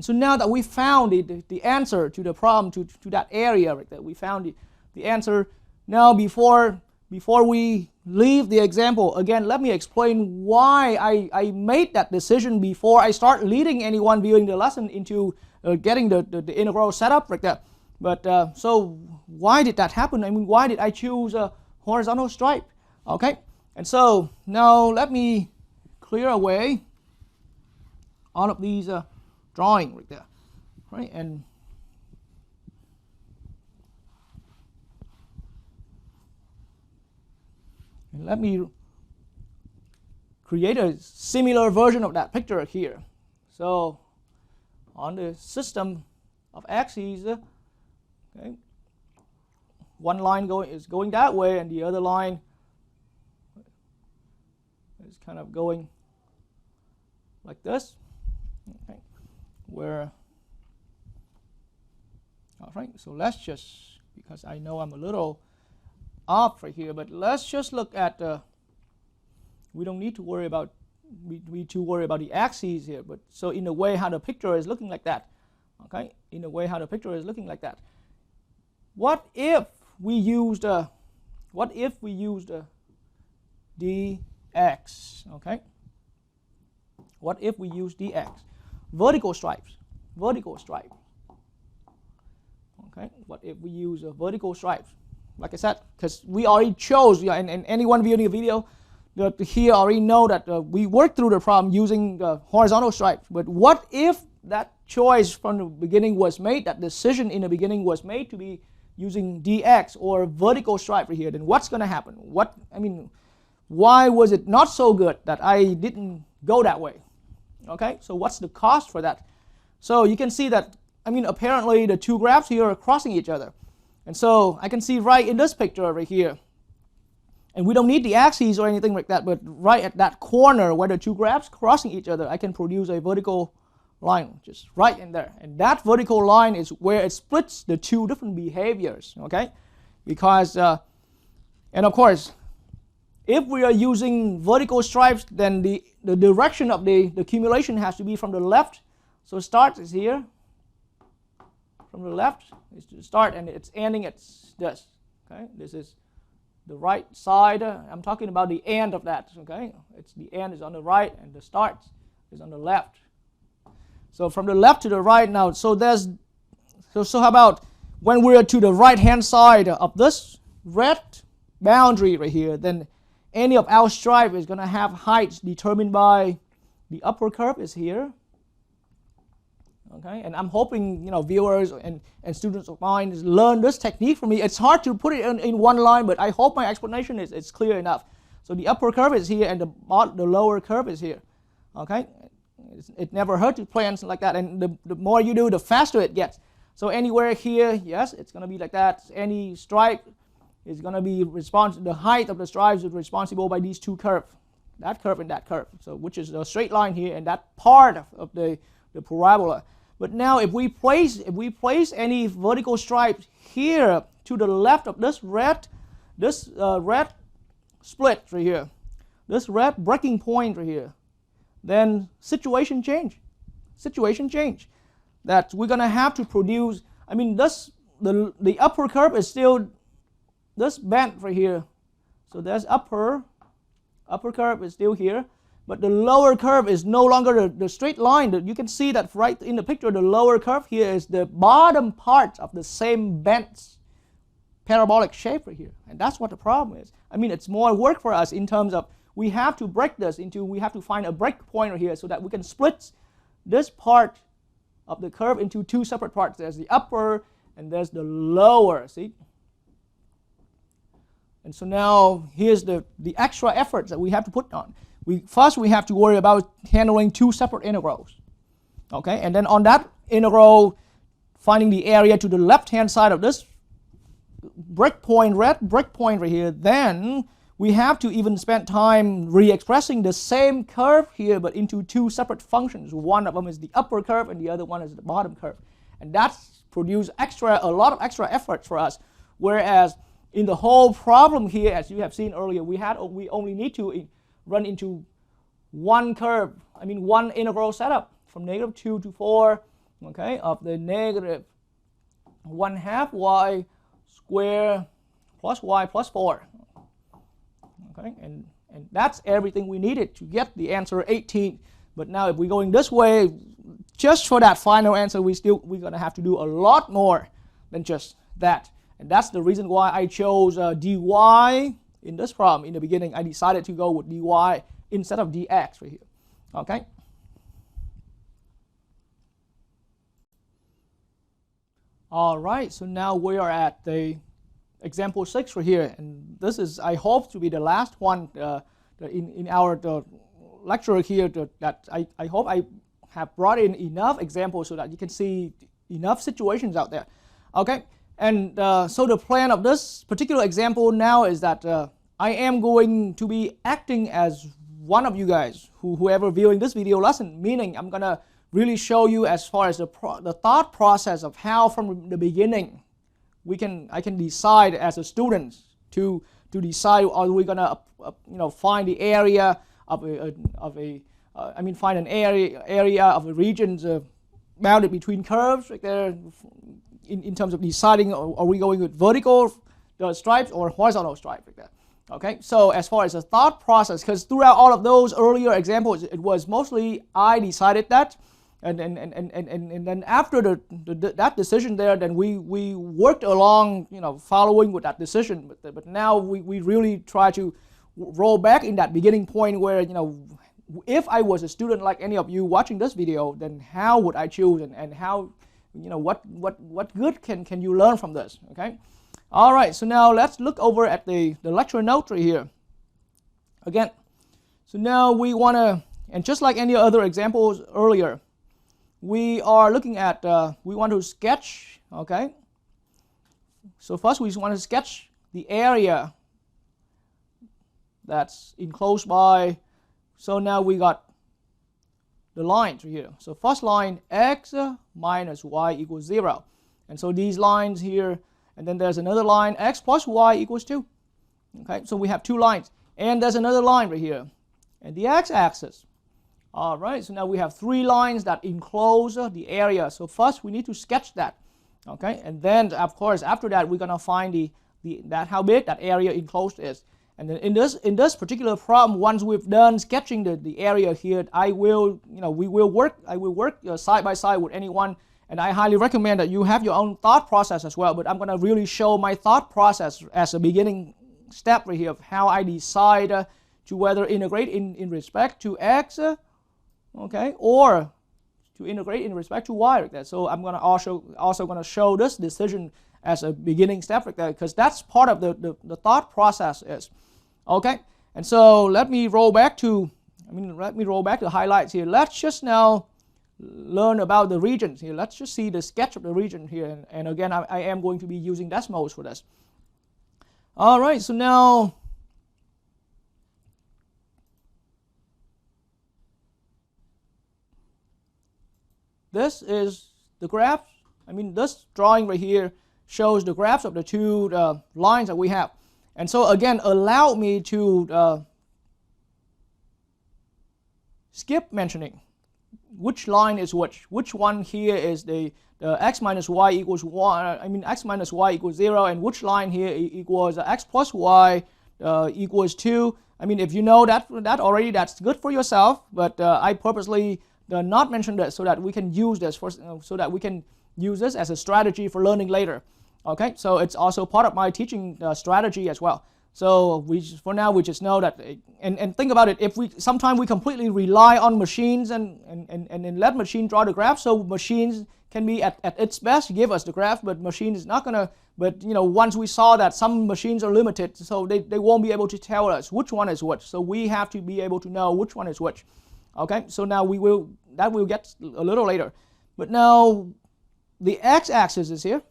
now that we found the answer to the problem, to that area right there, we found the answer. Now before we leave the example, again, let me explain why I made that decision before I start leading anyone viewing the lesson into getting the integral set up like that. But so why did that happen? I mean, why did I choose a horizontal stripe? Okay, and so now let me clear away all of these drawing right there, right? And let me create a similar version of that picture here. So on the system of axes, okay, one line is going that way, and the other line is kind of going like this. Okay, where, all right, so let's just, because I know I'm a little off right here, but let's just look at we don't need to worry about the axes here, but so in a way how the picture is looking like that. Okay, in a way how the picture is looking like that. What if we used dx? Okay, what if we use dx? Vertical stripe. Okay, what if we use a vertical stripe? Like I said, because we already chose, and anyone viewing the video here already know that we worked through the problem using horizontal stripes. But what if that choice from the beginning was made, that decision in the beginning was made to be using dx or vertical stripe right here? Then what's going to happen? Why was it not so good that I didn't go that way? Okay, so what's the cost for that? So you can see that, apparently the two graphs here are crossing each other. And so I can see right in this picture right here, and we don't need the axes or anything like that, but right at that corner where the two graphs crossing each other, I can produce a vertical line just right in there. And that vertical line is where it splits the two different behaviors, okay? Because, and of course, if we are using vertical stripes, then the direction of the accumulation has to be from the left. So start is here. From the left is to start, and it's ending at this. Okay, this is the right side. I'm talking about the end of that. Okay, it's the end is on the right, and the start is on the left. So from the left to the right now. So how about when we're to the right hand side of this red boundary right here? Then any of our stripe is going to have heights determined by the upper curve is here. Okay, and I'm hoping viewers and students of mine learn this technique from me. It's hard to put it in one line, but I hope my explanation is clear enough. So the upper curve is here, and the lower curve is here. Okay, it never hurts to plan something like that, and the more you do, the faster it gets. So anywhere here, yes, it's going to be like that. Any stripe is going to be the height of the stripes is responsible by these two curves, that curve and that curve. So which is a straight line here, and that part of the parabola. But now if we place any vertical stripes here to the left of this red split right here, this red breaking point right here, then situation change. That we're gonna have to produce. The upper curve is still this bent right here. So there's upper curve is still here. But the lower curve is no longer the straight line. You can see that right in the picture, the lower curve here is the bottom part of the same bent parabolic shape right here. And that's what the problem is. It's more work for us in terms of we have to break this we have to find a break point right here so that we can split this part of the curve into two separate parts. There's the upper and there's the lower, see? And so now here's the extra efforts that we have to put on. First, we have to worry about handling two separate integrals. Okay, and then on that integral, finding the area to the left-hand side of this breakpoint, red breakpoint right here, then we have to even spend time re-expressing the same curve here, but into two separate functions. One of them is the upper curve, and the other one is the bottom curve. And that's produced a lot of extra efforts for us. Whereas in the whole problem here, as you have seen earlier, we only need to run into one curve, one integral setup from -2 to 4, okay, of the -1/2 y squared plus y plus 4. Okay, and that's everything we needed to get the answer 18. But now if we're going this way, just for that final answer, we're going to have to do a lot more than just that. And that's the reason why I chose dy in this problem. In the beginning, I decided to go with dy instead of dx right here. Okay. All right, so now we are at the example 6 right here, and this is, I hope, to be the last one in our lecture here. That I hope I have brought in enough examples so that you can see enough situations out there. Okay, and so the plan of this particular example now is that I am going to be acting as one of you guys, whoever viewing this video lesson, meaning I'm gonna really show you as far as the thought process of how from the beginning I can decide as a student to decide, are we gonna find the area of find an area of a region bounded between curves right there, in terms of deciding, are we going with vertical stripes or horizontal stripes like that. Okay, so as far as the thought process, because throughout all of those earlier examples, it was mostly I decided that, And then after that decision there, then we worked along, following with that decision. But now we really try to roll back in that beginning point where, if I was a student like any of you watching this video, then how would I choose, and how, what good can you learn from this? Okay. All right. So now let's look over at the lecture note right here. Again. So now we want to, and just like any other examples earlier, we are looking at, we want to sketch, okay? So first we want to sketch the area that's enclosed by, so now we got the lines here. So first line, x minus y equals 0. And so these lines here, and then there's another line, x plus y equals 2. Okay, so we have two lines. And there's another line right here, and the x-axis. All right, so now we have three lines that enclose the area. So first we need to sketch that, okay? And then, of course, after that we're gonna find how big that area enclosed is. And then in this particular problem, once we've done sketching the area here, I will work side by side with anyone, and I highly recommend that you have your own thought process as well. But I'm gonna really show my thought process as a beginning step right here of how I decide to whether integrate in respect to x. Okay, or to integrate in respect to y like that. So I'm gonna also gonna show this decision as a beginning step like that, because that's part of the thought process is. Okay, and so let me roll back to the highlights here. Let's just now learn about the regions here. Let's just see the sketch of the region here, and again I am going to be using Desmos for this. All right, so now this is the graph. This drawing right here shows the graphs of the two lines that we have. And so again, allow me to skip mentioning which line is which one here is the x minus y equals 1, x minus y equals 0, and which line here equals x plus y equals 2. If you know that already, that's good for yourself, but I purposely not mention this so that we can use this as a strategy for learning later. Okay, so it's also part of my teaching strategy as well. So for now we just know that, and think about it, if sometimes we completely rely on machines and let machine draw the graph, so machines can be at its best give us the graph, but machine is not gonna, but once we saw that some machines are limited, so they won't be able to tell us which one is which, so we have to be able to know which one is which. Okay, so now we'll get a little later. But now the x-axis is here.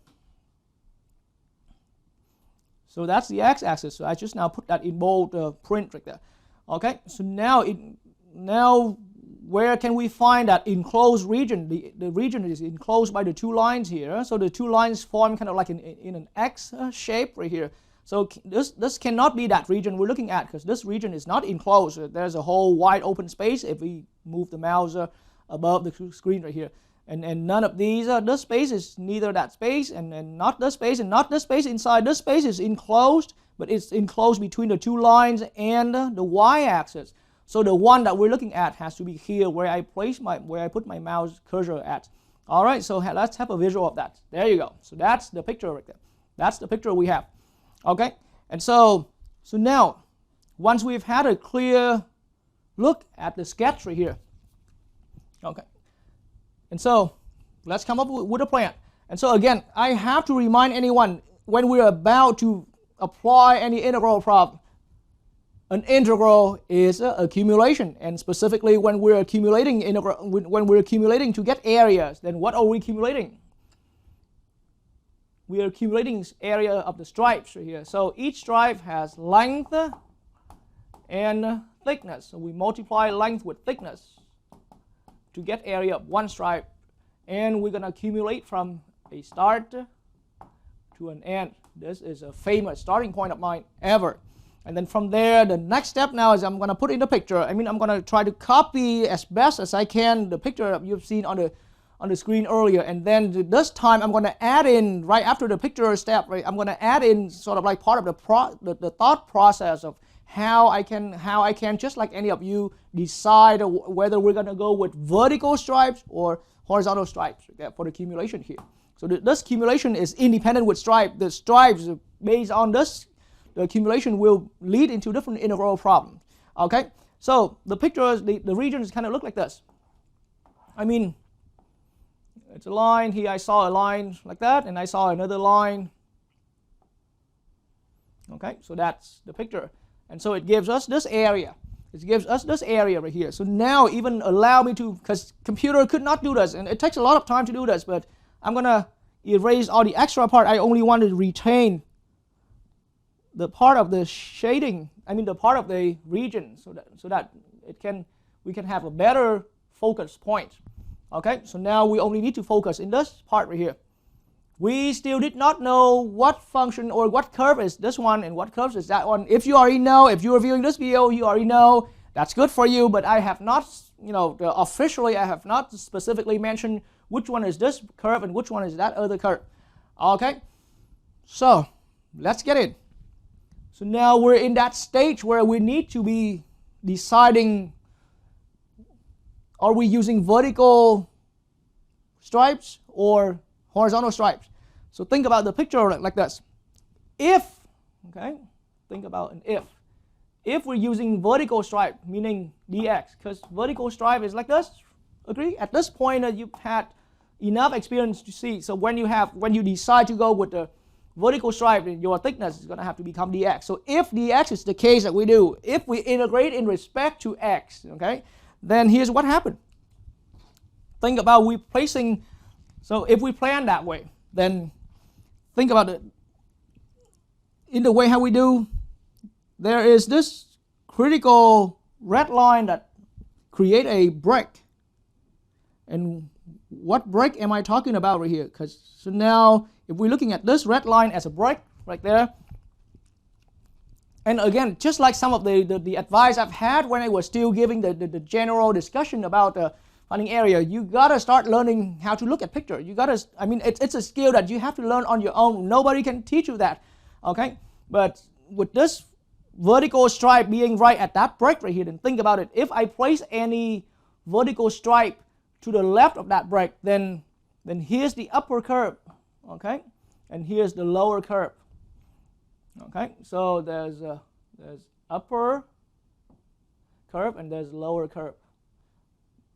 So that's the x-axis. So I just now put that in bold print right there. Okay, so now where can we find that enclosed region? The region is enclosed by the two lines here. So the two lines form kind of like in an X shape right here. So this cannot be that region we're looking at, because this region is not enclosed. There's a whole wide open space if we move the mouse above the screen right here. And none of these, this space is neither that space and not this space and not this space inside. This space is enclosed, but it's enclosed between the two lines and the y-axis. So the one that we're looking at has to be here where I put my mouse cursor at. All right, so let's have a visual of that. There you go. So that's the picture right there. That's the picture we have. Okay, and so now, once we've had a clear look at the sketch right here, okay, and so let's come up with a plan. And so again, I have to remind anyone, when we're about to apply any integral problem, an integral is an accumulation, and specifically when we're accumulating to get areas, then what are we accumulating? We are accumulating area of the stripes right here. So each stripe has length and thickness. So we multiply length with thickness to get area of one stripe, and we're going to accumulate from a start to an end. This is a famous starting point of mine ever. And then from there, the next step now is I'm going to put in the picture. I'm going to try to copy as best as I can the picture you've seen on the screen earlier, and then this time I'm going to add in, right after the picture step, right, I'm going to add in sort of like part of the thought process of how I can just like any of you decide whether we're going to go with vertical stripes or horizontal stripes for the accumulation here. So this accumulation is independent with stripe. The stripes based on this, the accumulation will lead into different integral problems. Okay, so the picture is the regions kind of look like this. I mean, it's a line here. I saw a line like that, and I saw another line. Okay, so that's the picture. And so it gives us this area. It gives us this area right here. So now even allow me to, because computer could not do this, and it takes a lot of time to do this, but I'm going to erase all the extra part. I only want to retain the part of the shading, I mean the part of the region, so that we can have a better focus point. Okay, so now we only need to focus in this part right here. We still did not know what function or what curve is this one and what curve is that one. If you already know, if you are viewing this video, you already know, that's good for you, but I have not, officially I have not specifically mentioned which one is this curve and which one is that other curve. Okay, so let's get it. So now we're in that stage where we need to be deciding, are we using vertical stripes or horizontal stripes? So think about the picture like this. If, okay, think about an if. If we're using vertical stripe, meaning dx, because vertical stripe is like this, agree? At this point, you've had enough experience to see. So when you decide to go with the vertical stripe, your thickness is going to have to become dx. So if dx is the case that we do, if we integrate in respect to x, okay, then here's what happened. Think about replacing. So if we plan that way, then think about it. In the way how we do, there is this critical red line that create a break. And what break am I talking about right here? So now, if we're looking at this red line as a break right there, and again, just like some of the advice I've had when I was still giving the general discussion about the finding area, you gotta start learning how to look at picture. You gotta, I mean, it's a skill that you have to learn on your own. Nobody can teach you that, okay? But with this vertical stripe being right at that break right here, then think about it. If I place any vertical stripe to the left of that break, then here's the upper curve, okay? And here's the lower curve, okay? So there's upper curve and there's lower curve.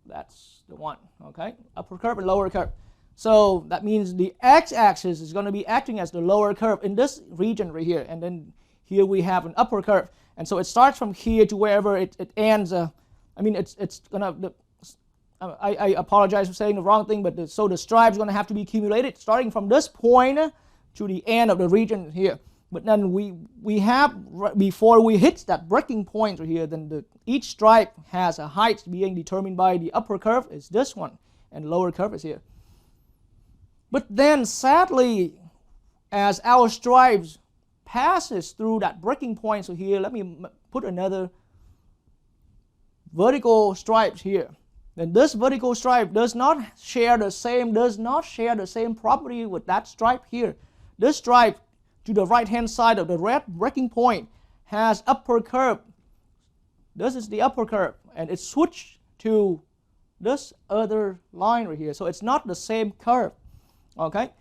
That's the one, okay? Upper curve and lower curve. So that means the x-axis is going to be acting as the lower curve in this region right here. And then here we have an upper curve. And so it starts from here to wherever it ends. I mean, it's going to, I apologize for saying the wrong thing, but so the stripe is going to have to be accumulated starting from this point to the end of the region here. But then we have, before we hit that breaking point right here, then each stripe has a height being determined by the upper curve is this one, and lower curve is here. But then sadly, as our stripes passes through that breaking point, so here, let me put another vertical stripes here. Then this vertical stripe does not share the same property with that stripe here. This stripe to the right hand side of the red breaking point has upper curve. This is the upper curve, and it's switched to this other line right here. So it's not the same curve, okay?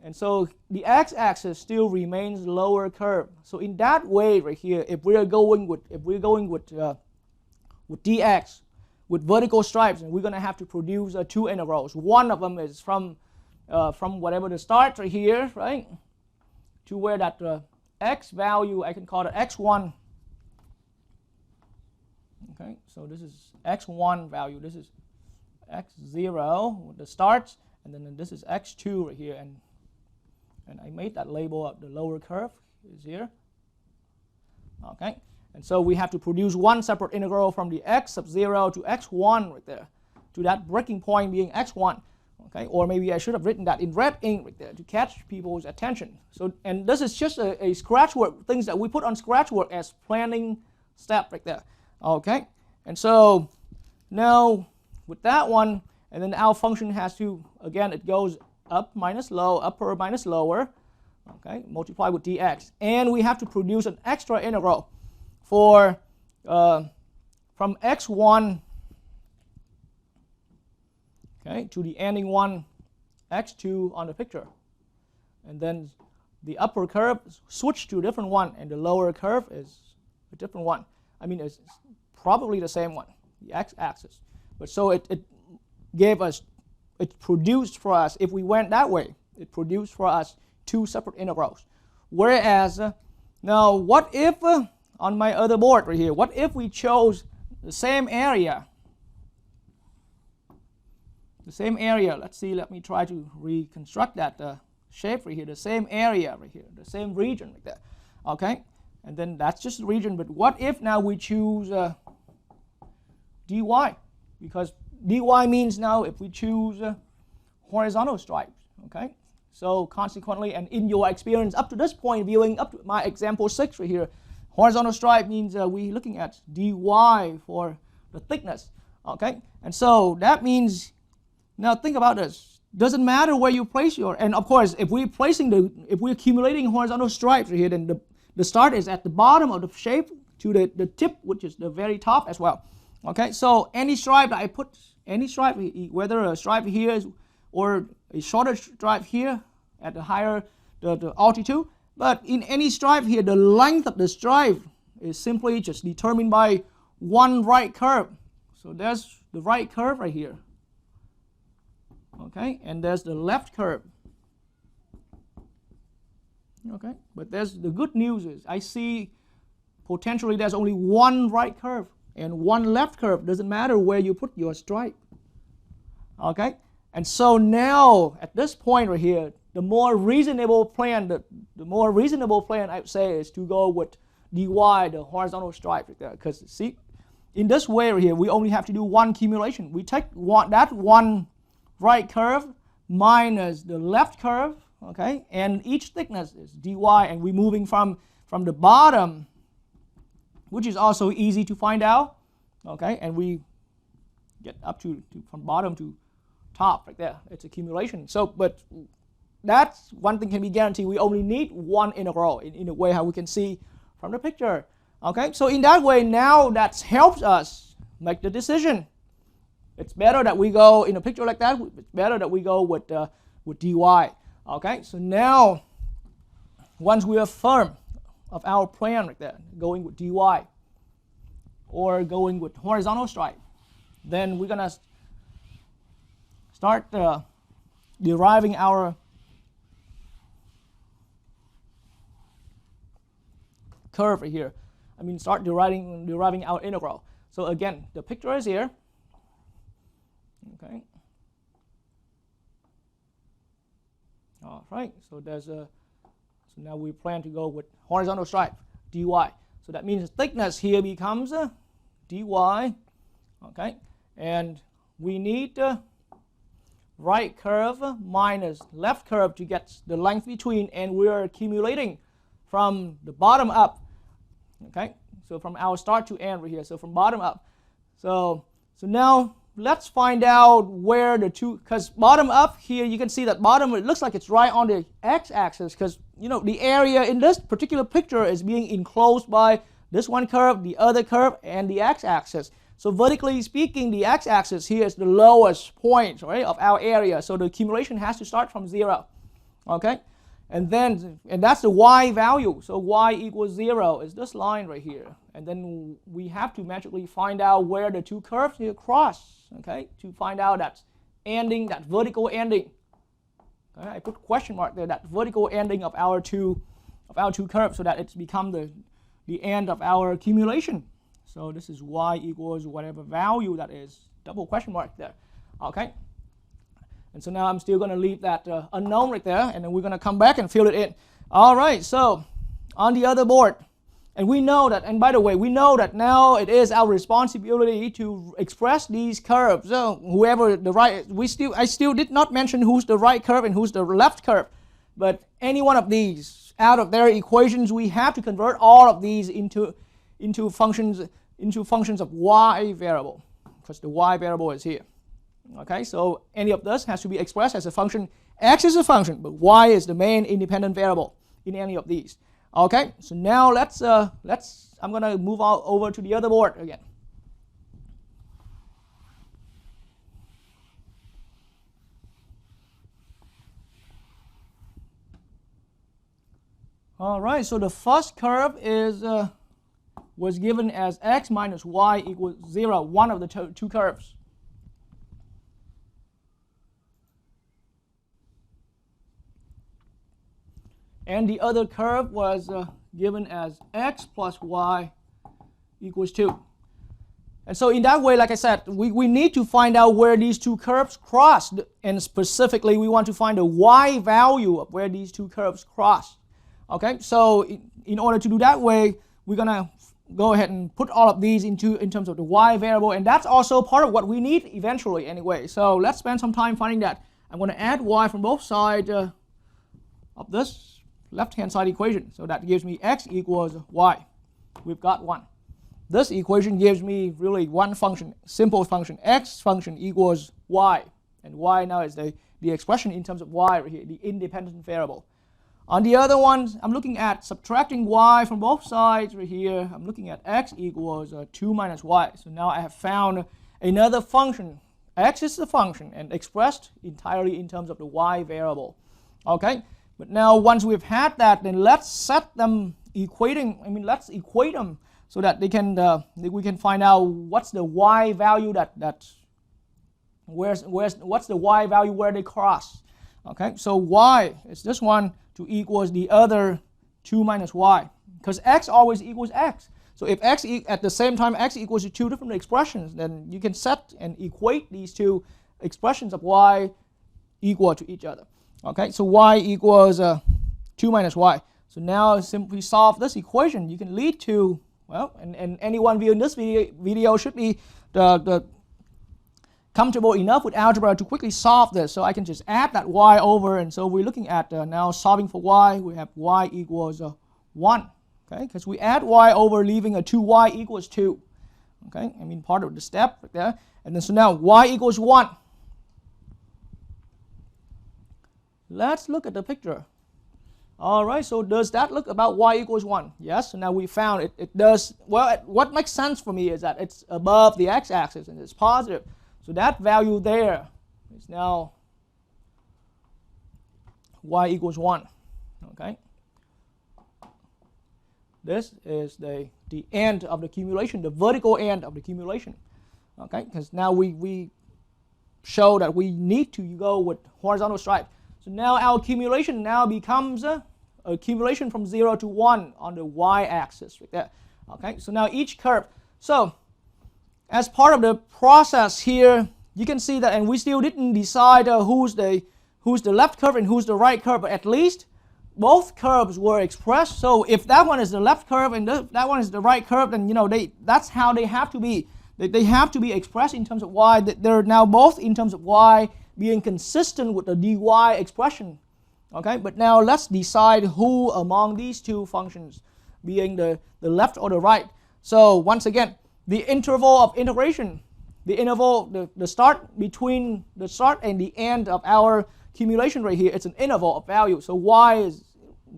And so the x-axis still remains lower curve. So in that way right here, if we're going with dx with vertical stripes, and we're going to have to produce two integrals. One of them is from whatever the start right here, right, to where that x value, I can call it x1. Okay, so this is x1 value. This is x0 with the starts, and then this is x2 right here. And I made that label up. The lower curve is here. Okay, and so we have to produce one separate integral from the x sub 0 to x1 right there, to that breaking point being x1. Okay, or maybe I should have written that in red ink right there to catch people's attention. So, and this is just a scratch work, things that we put on scratch work as planning step right there. Okay, and so now with that one, and then our function has to, again, it goes up minus low, upper minus lower, okay, multiply with dx. And we have to produce an extra integral. for from x1, okay, to the ending one, x2 on the picture. And then the upper curve switch to a different one, and the lower curve is a different one. I mean, it's probably the same one, the x-axis. But so it gave us, it produced for us, if we went that way, it produced for us two separate integrals. Whereas, now what if, on my other board right here, what if we chose the same area? The same area, let's see, let me try to reconstruct that shape right here, the same area right here, the same region like that. Okay, and then that's just the region, but what if now we choose dy? Because dy means now if we choose horizontal stripes, okay? So consequently, and in your experience up to this point, viewing up to my example 6 right here, horizontal stripe means we're looking at dy for the thickness, okay? And so that means, now think about this, doesn't matter where you place your, and of course if we're accumulating horizontal stripes right here, then the start is at the bottom of the shape to the tip, which is the very top as well. Okay, so any stripe that I put, any stripe, whether a stripe here or a shorter stripe here at the higher the altitude, but in any stripe here, the length of the stripe is simply just determined by one right curve. So there's the right curve right here. Okay, and there's the left curve. Okay, but there's the good news is I see potentially there's only one right curve and one left curve. Doesn't matter where you put your stripe. Okay, and so now at this point right here, the more reasonable plan, the more reasonable plan I would say is to go with dy, the horizontal stripe right there. Because see, in this way right here, we only have to do one accumulation. We take that one right curve minus the left curve, okay, and each thickness is dy, and we're moving from the bottom, which is also easy to find out, okay, and we get up to from bottom to top right there. It's accumulation. So, but that's one thing can be guaranteed. We only need one integral in a way how we can see from the picture, okay. So in that way, now that helps us make the decision. It's better that we go in a picture like that. It's better that we go with dy. Okay, so now once we are firm of our plan right there, going with dy or going with horizontal stripe, then we're gonna start deriving our curve right here. I mean, start deriving our integral. So again, the picture is here. Okay. All right. So there's a. So now we plan to go with horizontal stripe dy. So that means thickness here becomes dy. Okay. And we need right curve minus left curve to get the length between, and we're accumulating from the bottom up. Okay. So from our start to end right here. So from bottom up. So now let's find out where the two, because bottom up here, you can see that bottom, it looks like it's right on the x-axis, because you know the area in this particular picture is being enclosed by this one curve, the other curve, and the x-axis. So vertically speaking, the x-axis here is the lowest point, right, of our area. So the accumulation has to start from 0. Okay, and that's the y value. So y equals 0 is this line right here. And then we have to magically find out where the two curves here cross, okay, to find out that ending, that vertical ending. Okay, I put a question mark there, that vertical ending of our two curves, so that it's become the end of our accumulation. So this is y equals whatever value that is, double question mark there. Okay. And so now I'm still going to leave that unknown right there, and then we're going to come back and fill it in. All right, so on the other board, and we know that, and by the way, we know that now it is our responsibility to express these curves. So whoever the right, I still did not mention who's the right curve and who's the left curve, but any one of these out of their equations, we have to convert all of these into functions of y variable, because the y variable is here. Okay, so any of this has to be expressed as a function. X is a function, but y is the main independent variable in any of these. Okay, so now I'm going to move over to the other board again. All right, so the first curve was given as x minus y equals 0, one of the two curves. And the other curve was given as x plus y equals 2. And so in that way, like I said, we need to find out where these two curves crossed. And specifically, we want to find the y value of where these two curves cross. Okay, so in order to do that way, we're going to go ahead and put all of these in terms of the y variable. And that's also part of what we need eventually anyway. So let's spend some time finding that. I'm going to add y from both sides of this left-hand side equation. So that gives me x equals y. We've got 1. This equation gives me really one function, simple function. X function equals y. And y now is the expression in terms of y right here, the independent variable. On the other ones, I'm looking at subtracting y from both sides right here. I'm looking at x equals 2 minus y. So now I have found another function. X is the function and expressed entirely in terms of the y variable. Okay, but now once we've had that, then let's set them let's equate them so that we can find out what's the y value what's the y value where they cross. Okay, so y is this one to equals the other 2 minus y, because x always equals x. So if x at the same time x equals to two different expressions, then you can set and equate these two expressions of y equal to each other. Okay, so y equals 2 minus y. So now simply solve this equation. You can lead to, well, and anyone viewing this video should be the comfortable enough with algebra to quickly solve this. So I can just add that y over, and so we're looking at now solving for y. We have y equals 1, okay, because we add y over, leaving a 2y equals 2. Okay, I mean part of the step right there. And then so now y equals 1. Let's look at the picture. All right, so does that look about y equals 1? Yes, so now we found it does. Well, what makes sense for me is that it's above the x-axis and it's positive. So that value there is now y equals 1. Okay. This is the end of the accumulation, the vertical end of the accumulation. Okay, because now we show that we need to go with horizontal stripe. So now our accumulation now becomes accumulation from 0 to 1 on the y-axis right there. Okay, so now each curve. So as part of the process here, you can see that, and we still didn't decide who's the left curve and who's the right curve, but at least both curves were expressed. So if that one is the left curve and that one is the right curve, then that's how they have to be. They have to be expressed in terms of y. They're now both in terms of y being consistent with the dy expression. Okay, but now let's decide who among these two functions, being the left or the right. So once again, the interval of integration, the start between the start and the end of our accumulation right here, it's an interval of value. So y is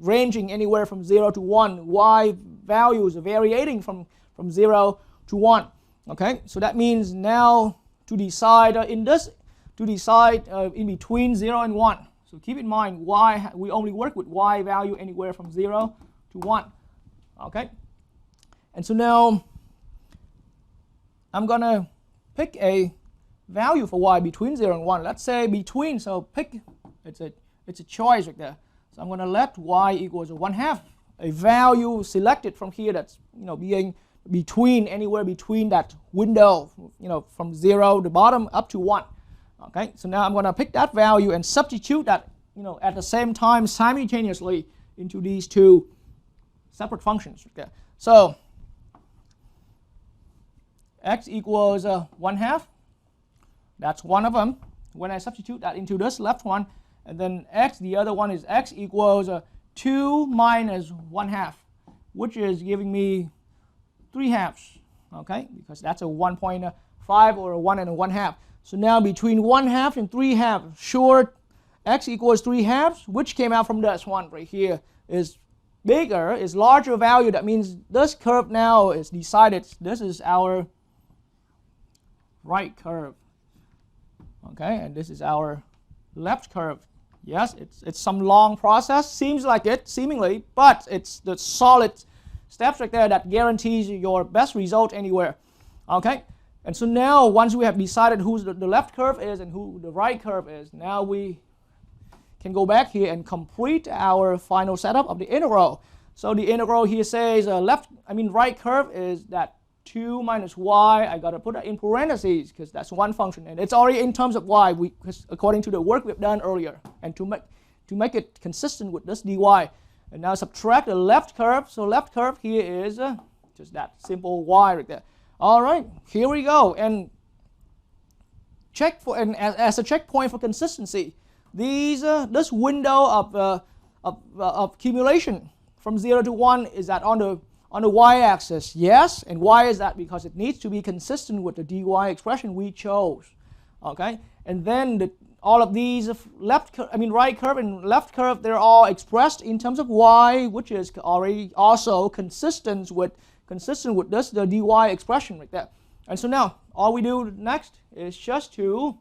ranging anywhere from 0 to 1. Y values are varying from 0 to 1. Okay, so that means now to decide in between 0 and 1. So keep in mind, y, we only work with y value anywhere from 0 to 1. Okay, and so now I'm gonna pick a value for y between 0 and 1. Let's say between, so pick, it's a choice right there. So I'm gonna let y equals 1/2, a value selected from here that's being between, anywhere between that window, from 0, the bottom, up to 1. Okay, so now I'm going to pick that value and substitute that, at the same time simultaneously into these two separate functions. Okay, so x equals 1/2. That's one of them. When I substitute that into this left one, and then x, the other one is x equals 2 minus 1/2, which is giving me 3/2. Okay, because that's a 1.5 or a 1 and a 1/2. So now between 1/2 and 3/2, sure, x equals 3/2, which came out from this one right here, is bigger, is larger value, that means this curve now is decided. This is our right curve. Okay, and this is our left curve. Yes, it's some long process, seems like it, seemingly, but it's the solid steps right there that guarantees your best result anywhere. Okay, and so now once we have decided who the left curve is and who the right curve is, now we can go back here and complete our final setup of the integral. So the integral here says right curve is that 2 minus y. I got to put that in parentheses because that's one function, and it's already in terms of y, according to the work we've done earlier, and to make it consistent with this dy. And now subtract the left curve. So left curve here is just that simple y right there. All right, here we go, and check for, and as a checkpoint for consistency, this window of accumulation from 0 to 1, is that on the y-axis? Yes. And why is that? Because it needs to be consistent with the dy expression we chose. Okay. And then all of these right curve and left curve, they're all expressed in terms of y, which is already also consistent with this, the dy expression right there. And so now all we do next is just to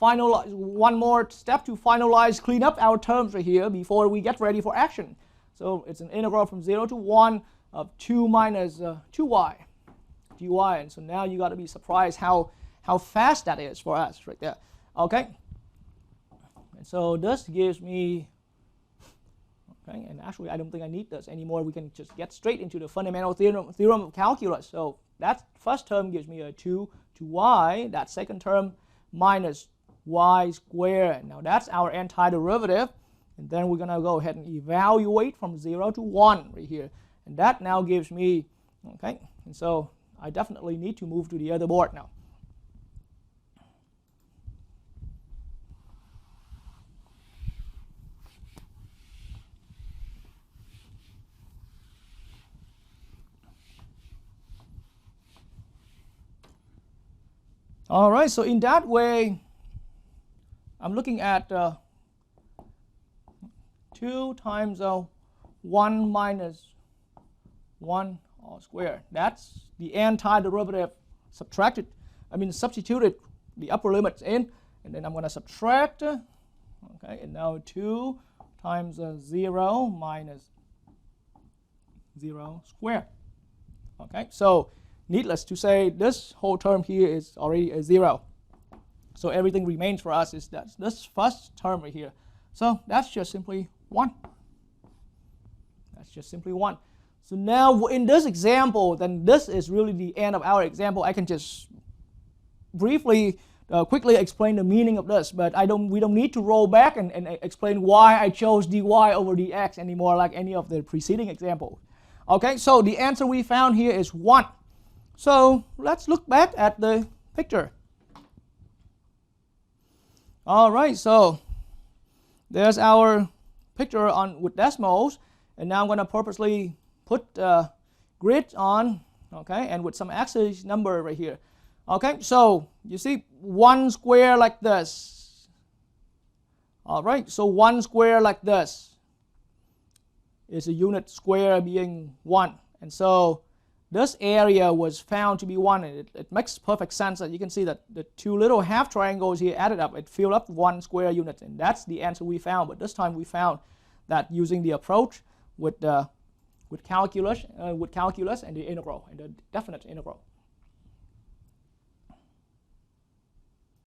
finalize, one more step to finalize, clean up our terms right here before we get ready for action. So it's an integral from 0 to 1 of 2 minus 2y dy. And so now you got to be surprised how fast that is for us right there. Okay. And so this gives me, okay, and actually I don't think I need this anymore. We can just get straight into the fundamental theorem of calculus. So that first term gives me a 2 to y. That second term minus y squared. Now that's our antiderivative. And then we're going to go ahead and evaluate from 0 to 1 right here. And that now gives me, okay, and so I definitely need to move to the other board now. All right, so in that way, I'm looking at 2 times 1 minus 1 all squared. That's the antiderivative subtracted, substituted the upper limits in, and then I'm going to subtract, okay, and now 2 times 0 minus 0 squared. Okay, so needless to say, this whole term here is already a 0. So everything remains for us is that this first term right here. So that's just simply 1. That's just simply 1. So now in this example, then this is really the end of our example. I can just briefly, quickly explain the meaning of this, but we don't need to roll back and explain why I chose dy over dx anymore like any of the preceding examples. Okay, so the answer we found here is 1. So let's look back at the picture. All right, so there's our picture with decimals, and now I'm going to purposely put grid on, okay, and with some axis number right here. Okay, so you see 1 square like this. All right, so 1 square like this is a unit square being 1, and so this area was found to be 1, and it makes perfect sense that you can see that the two little half triangles here added up, it filled up 1 square unit, and that's the answer we found. But this time we found that using the approach with calculus and the integral and the definite integral.